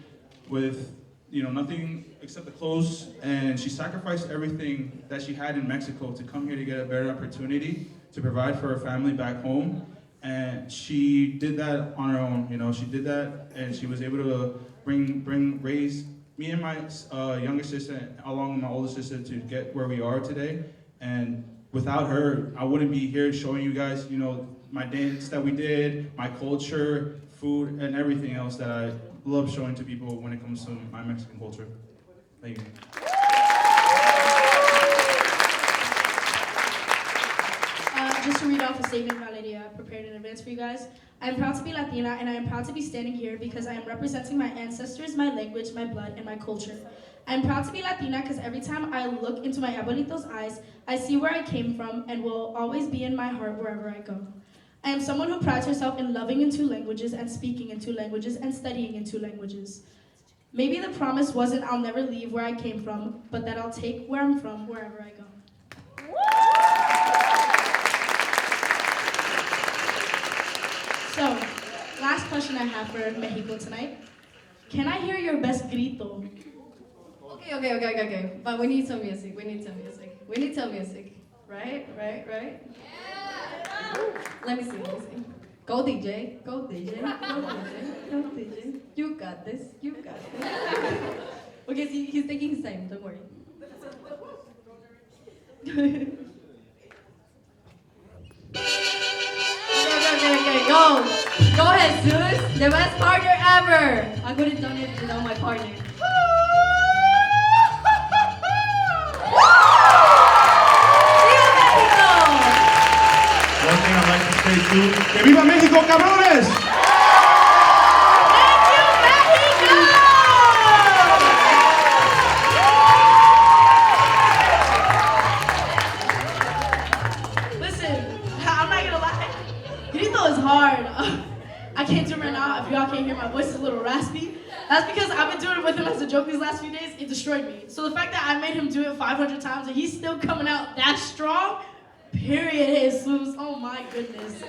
S15: with, nothing except the clothes, and she sacrificed everything that she had in Mexico to come here to get a better opportunity to provide for her family back home. And she did that on her own, she did that and she was able to raise me and my younger sister along with my older sister to get where we are today. And without her, I wouldn't be here showing you guys, my dance that we did, my culture, food, and everything else that I love showing to people when it comes to my Mexican culture. Thank you.
S1: Just to read off a statement Valeria prepared in advance for you guys. I am proud to be Latina and I am proud to be standing here because I am representing my ancestors, my language, my blood, and my culture. I am proud to be Latina because every time I look into my abuelito's eyes, I see where I came from and will always be in my heart wherever I go. I am someone who prides herself in loving in 2 languages and speaking in 2 languages and studying in 2 languages. Maybe the promise wasn't I'll never leave where I came from, but that I'll take where I'm from wherever I go. So, last question I have for Mexico tonight. Can I hear your best grito?
S16: Okay. But we need some music. We need some music. Right? Yeah. Let me see. Go DJ. You got this. Okay, see, he's taking his time. Don't worry. Okay. Go ahead, Zeus. The best partner ever. I could have done it without my partner.
S15: One thing I'd like to say too, que viva México, cabrones!
S1: Listen, I'm not gonna lie. Grito is hard. I can't do it right now. If y'all can't hear, my voice is a little raspy. That's because I've been doing it with him as a joke these last few days. It destroyed me. So the fact that I made him do it 500 times and he's still coming out that strong, period, Jesus. Oh my goodness.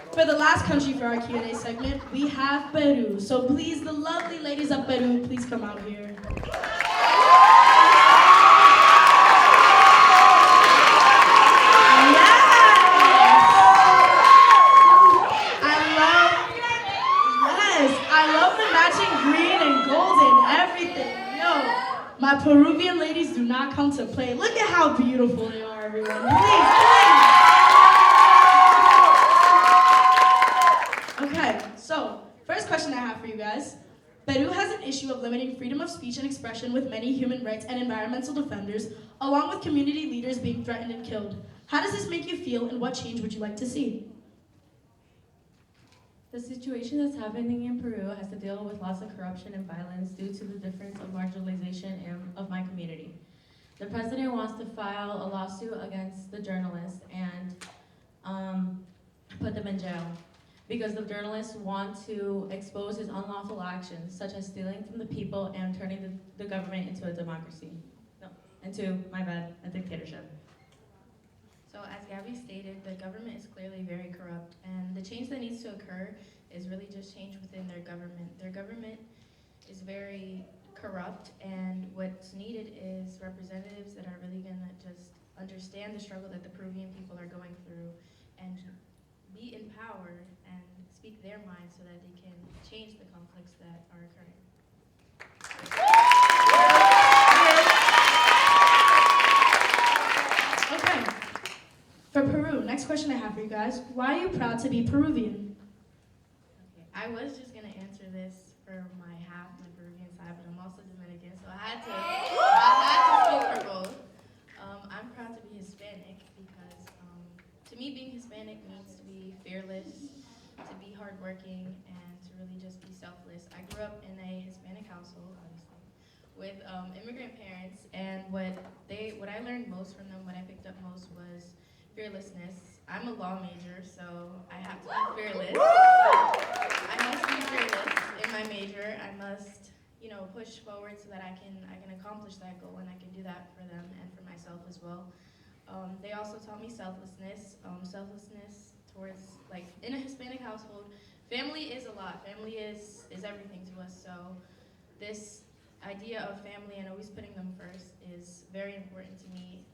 S1: So, For the last country for our Q&A segment, we have Peru. So please, the lovely ladies of Peru, please come out here. I love the matching green and gold and everything. Yo, my Peruvian ladies do not come to play. Look at how beautiful they are, everyone. Please. Okay, so first question I have for you guys. Peru has an issue of limiting freedom of speech and expression with many human rights and environmental defenders, along with community leaders being threatened and killed. How does this make you feel, and what change would you like to see?
S10: The situation that's happening in Peru has to deal with lots of corruption and violence due to the difference of marginalization of my community. The president wants to file a lawsuit against the journalists and put them in jail because the journalists want to expose his unlawful actions, such as stealing from the people and turning the government into a democracy. No, into, my bad, a dictatorship.
S17: So as Gabby stated, the government is clearly very corrupt, and the change that needs to occur is really just change within their government. Their government is very corrupt, and what's needed is representatives that are really gonna just understand the struggle that the Peruvian people are going through and be in power and speak their mind so that they can change the conflicts that are occurring.
S1: Okay. For Peru, next question I have for you guys. Why are you proud to be Peruvian?
S17: Okay, I was just gonna answer this for my Peruvian side, but I'm also Dominican, so I had to speak for both. I'm proud to be Hispanic because to me being Hispanic means to be fearless, to be hardworking, and to really just be selfless. I grew up in a Hispanic household, obviously, with immigrant parents, and what I learned most from them, what I picked up most was fearlessness. I'm a law major, so I have to be fearless. I must be fearless in my major. I must, push forward so that I can accomplish that goal, and I can do that for them and for myself as well. They also taught me selflessness. Selflessness towards, in a Hispanic household, family is a lot. Family is everything to us. So this idea of family and always putting them first is very important to me.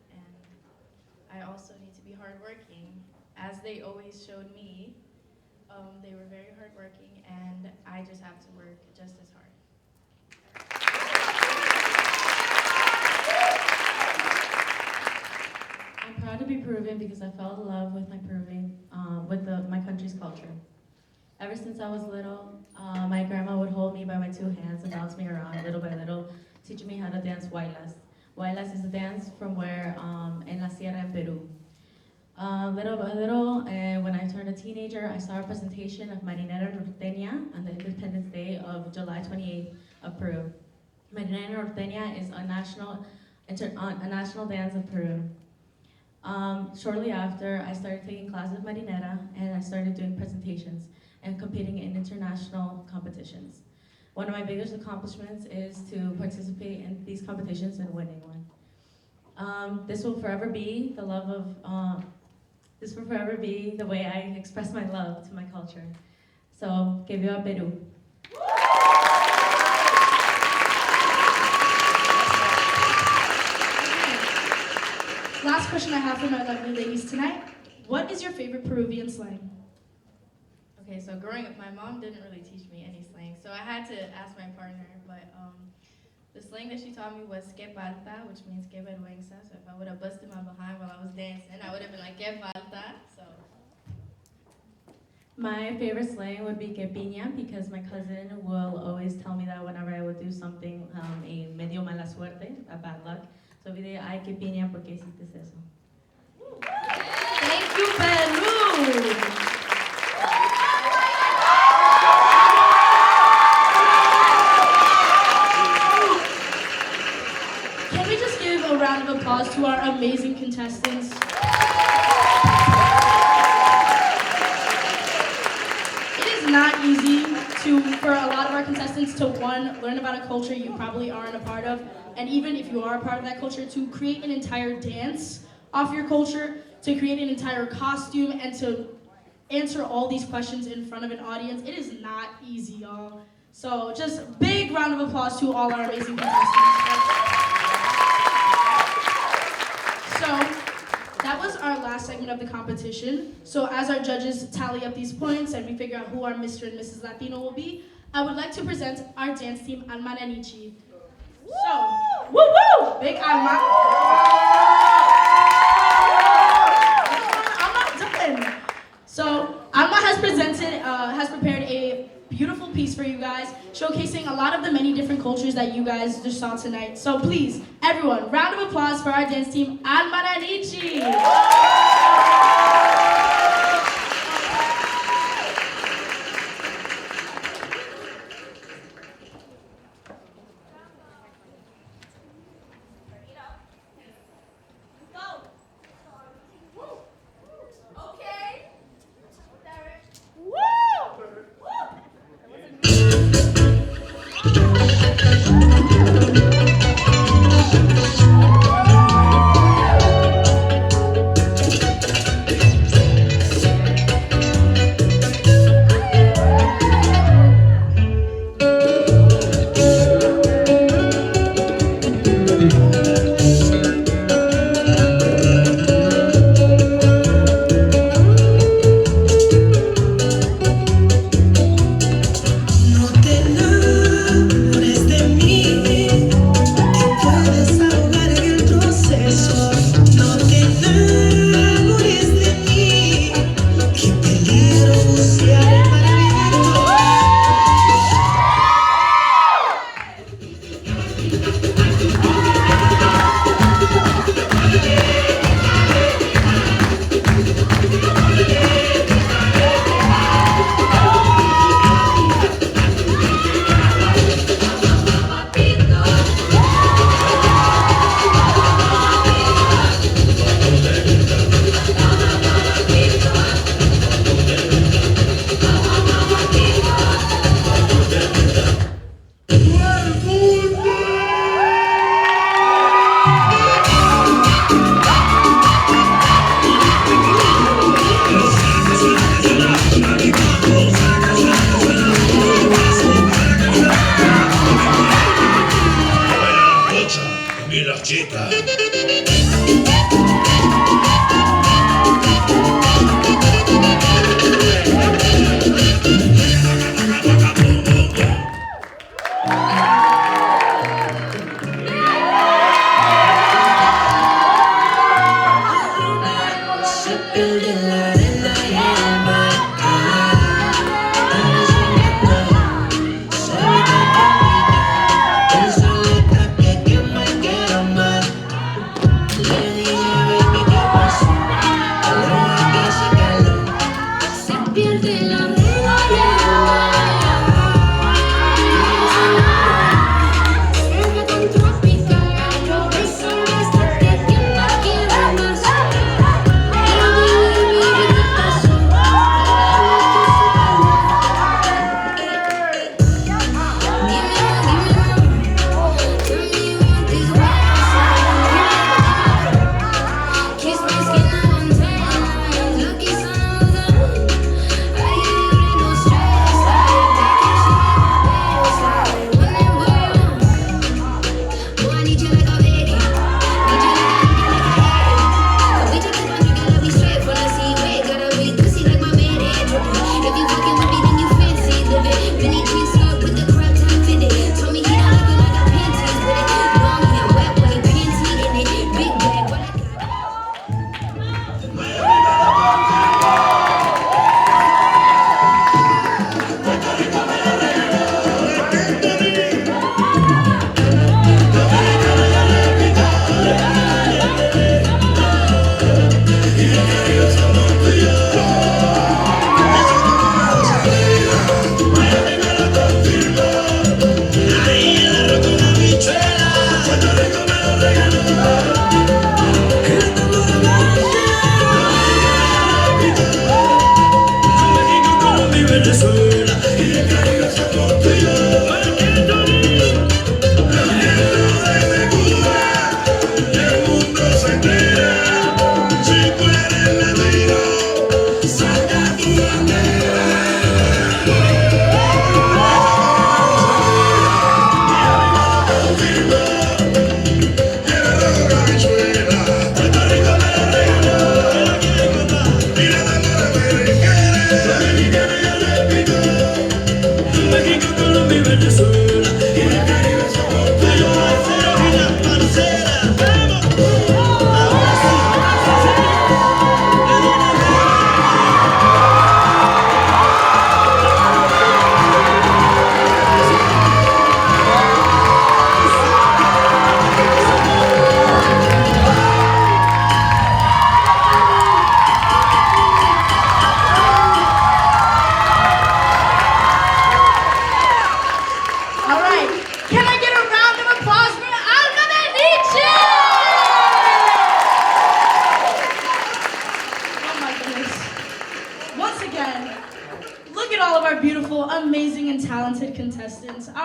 S17: I also need to be hardworking, as they always showed me. They were very hardworking, and I just have to work just as hard.
S10: I'm proud to be Peruvian because I fell in love with my my country's culture. Ever since I was little, my grandma would hold me by my two hands and bounce me around little by little, teaching me how to dance huaylas. Huaylas is a dance from where, in La Sierra in Peru. Little by little, when I turned a teenager, I saw a presentation of Marinera Norteña on the Independence Day of July 28th of Peru. Marinera Norteña is a national dance of Peru. Shortly after, I started taking classes of Marinera, and I started doing presentations and competing in international competitions. One of my biggest accomplishments is to participate in these competitions and winning one. This will forever be the way I express my love to my culture. So, que viva Peru.
S1: Last question I have for my lovely ladies tonight. What is your favorite Peruvian slang?
S17: Okay, so growing up, my mom didn't really teach me any slang, so I had to ask my partner, but the slang that she taught me was que falta, which means que vergüenza. So if I would have busted my behind while I was dancing, I would have been like, que falta, so.
S10: My favorite slang would be que piña, because my cousin will always tell me that whenever I would do something, me dio mala suerte, a bad luck. So we say, ay, que piña, porque hiciste eso.
S1: Thank you, Peru! Can we just give a round of applause to our amazing contestants? It is not easy for a lot of our contestants to, one, learn about a culture you probably aren't a part of, and even if you are a part of that culture, to create an entire dance off your culture, to create an entire costume, and to answer all these questions in front of an audience. It is not easy, y'all. So just big round of applause to all our amazing contestants. So that was our last segment of the competition. So as our judges tally up these points and we figure out who our Mr. and Mrs. Latino will be, I would like to present our dance team, Alma Nanichi. So, woo woo! Big Alma. I'm not done. So Alma has prepared a beautiful piece for you guys, showcasing a lot of the many different cultures that you guys just saw tonight. So please, everyone, round of applause for our dance team, Alma Nanichi.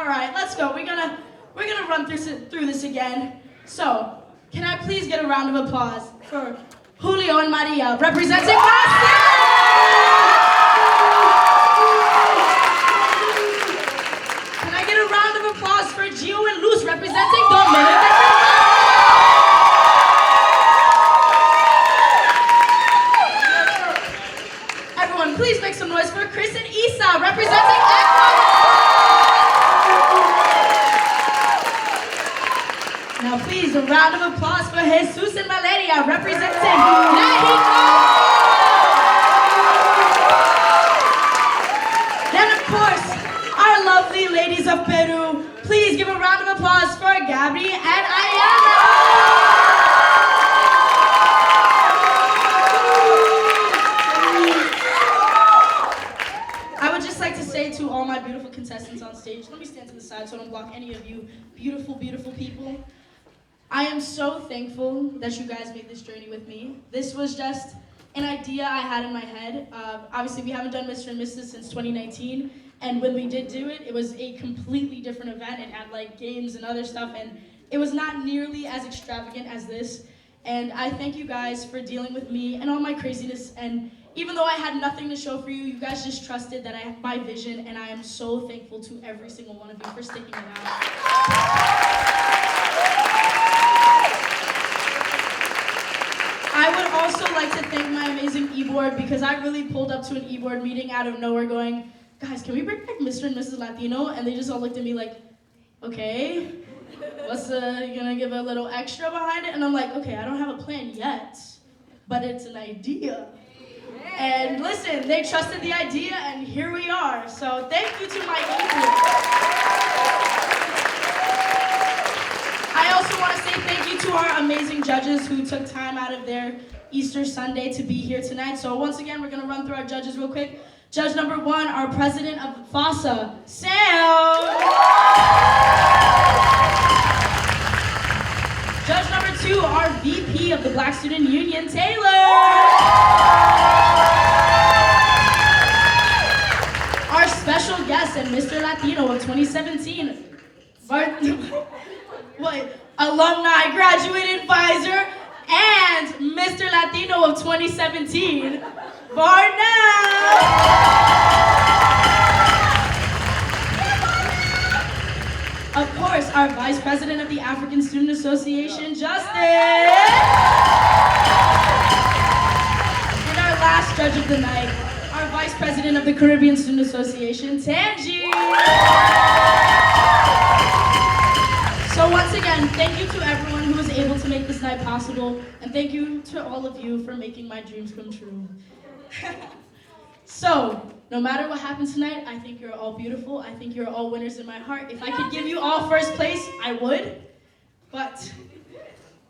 S1: All right, let's go. We're gonna run through this again. So, can I please get a round of applause for Julio and Maria representing my city? Can I get a round of applause for Gio and Luz representing Dominican Republic? Everyone, please make some noise for Chris and Isa representing Ecuador. Now please, a round of applause for Jesus and Valeria representing Mexico. Then of course, our lovely ladies of Peru. Please give a round of applause for Gabby and Ayana. I would just like to say to all my beautiful contestants on stage, let me stand to the side so I don't block any of you beautiful, beautiful people. I am so thankful that you guys made this journey with me. This was just an idea I had in my head. Obviously, we haven't done Mr. and Mrs. since 2019, and when we did do it, it was a completely different event. It had like games and other stuff, and it was not nearly as extravagant as this. And I thank you guys for dealing with me and all my craziness. And even though I had nothing to show for you, you guys just trusted that I have my vision, and I am so thankful to every single one of you for sticking it out. I would also like to thank my amazing e-board because I really pulled up to an e-board meeting out of nowhere going, guys, can we bring back Mr. and Mrs. Latino? And they just all looked at me like, okay, what's you gonna give a little extra behind it? And I'm like, okay, I don't have a plan yet, but it's an idea. And listen, they trusted the idea and here we are. So thank you to my e-board. I also want to say thank you to our amazing judges who took time out of their Easter Sunday to be here tonight. So once again, we're going to run through our judges real quick. Judge number 1, our president of FASA, Sam. Judge number 2, our VP of the Black Student Union, Taylor. Our special guest and Mr. Latino of 2017, alumni graduate advisor and Mr. Latino of 2017, Barnell. Of course, our vice president of the African Student Association, Justin. And our last judge of the night, our vice president of the Caribbean Student Association, Tanji. So once again, thank you to everyone who was able to make this night possible, and thank you to all of you for making my dreams come true. So, no matter what happens tonight, I think you're all beautiful. I think you're all winners in my heart. If I could give you all first place, I would, but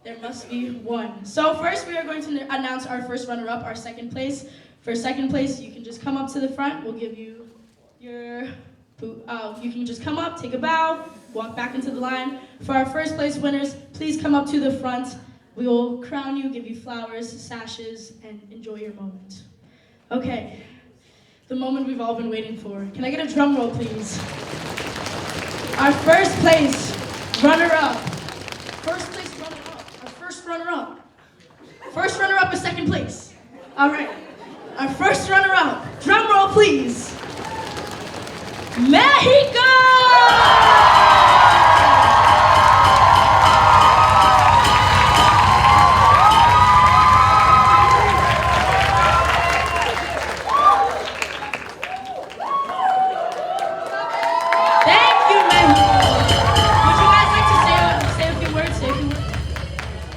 S1: there must be one. So first, we are going to announce our first runner-up, our second place. For second place, you can just come up to the front. We'll give you your, you can just come up, take a bow, walk back into the line. For our first place winners, please come up to the front. We will crown you, give you flowers, sashes, and enjoy your moment. Okay, the moment we've all been waiting for. Can I get a drum roll, please? Our first place runner-up. First place runner-up. Our first runner-up. First runner-up is second place. All right. Our first runner-up. Drum roll, please. Mexico!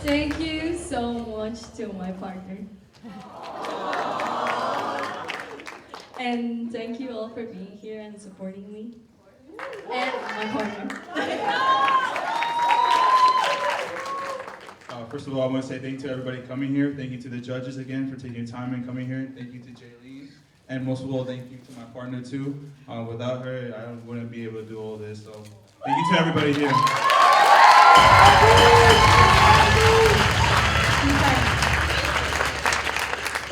S16: Thank you so much to my partner. And thank you all for being here and supporting me. And my partner.
S15: First of all, I want to say thank you to everybody coming here. Thank you to the judges again for taking time and coming here. Thank you to Jaylene. And most of all, thank you to my partner too. Without her, I wouldn't be able to do all this. So thank you to everybody here.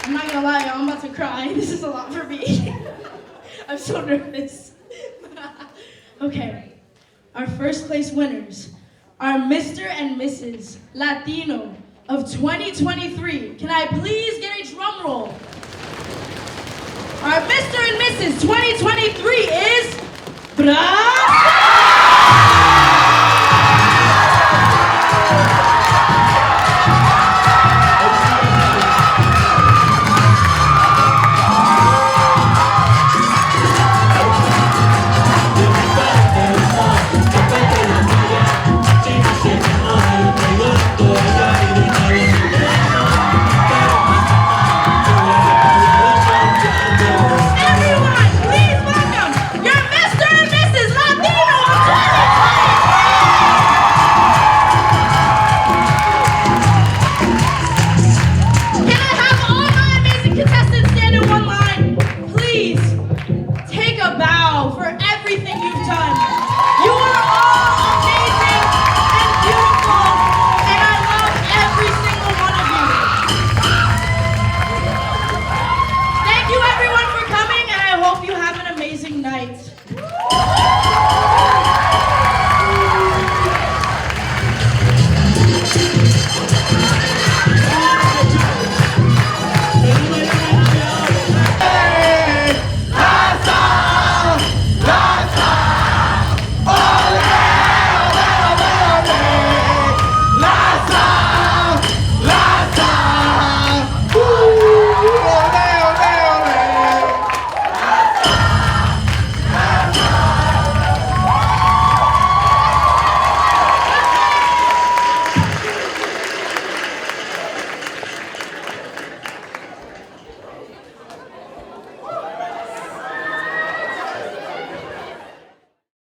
S1: I'm not gonna lie, I'm about to cry. This is a lot for me. I'm so nervous. Okay, our first place winners, our Mr. and Mrs. Latino of 2023. Can I please get a drum roll? Our Mr. and Mrs. 2023 is Bra!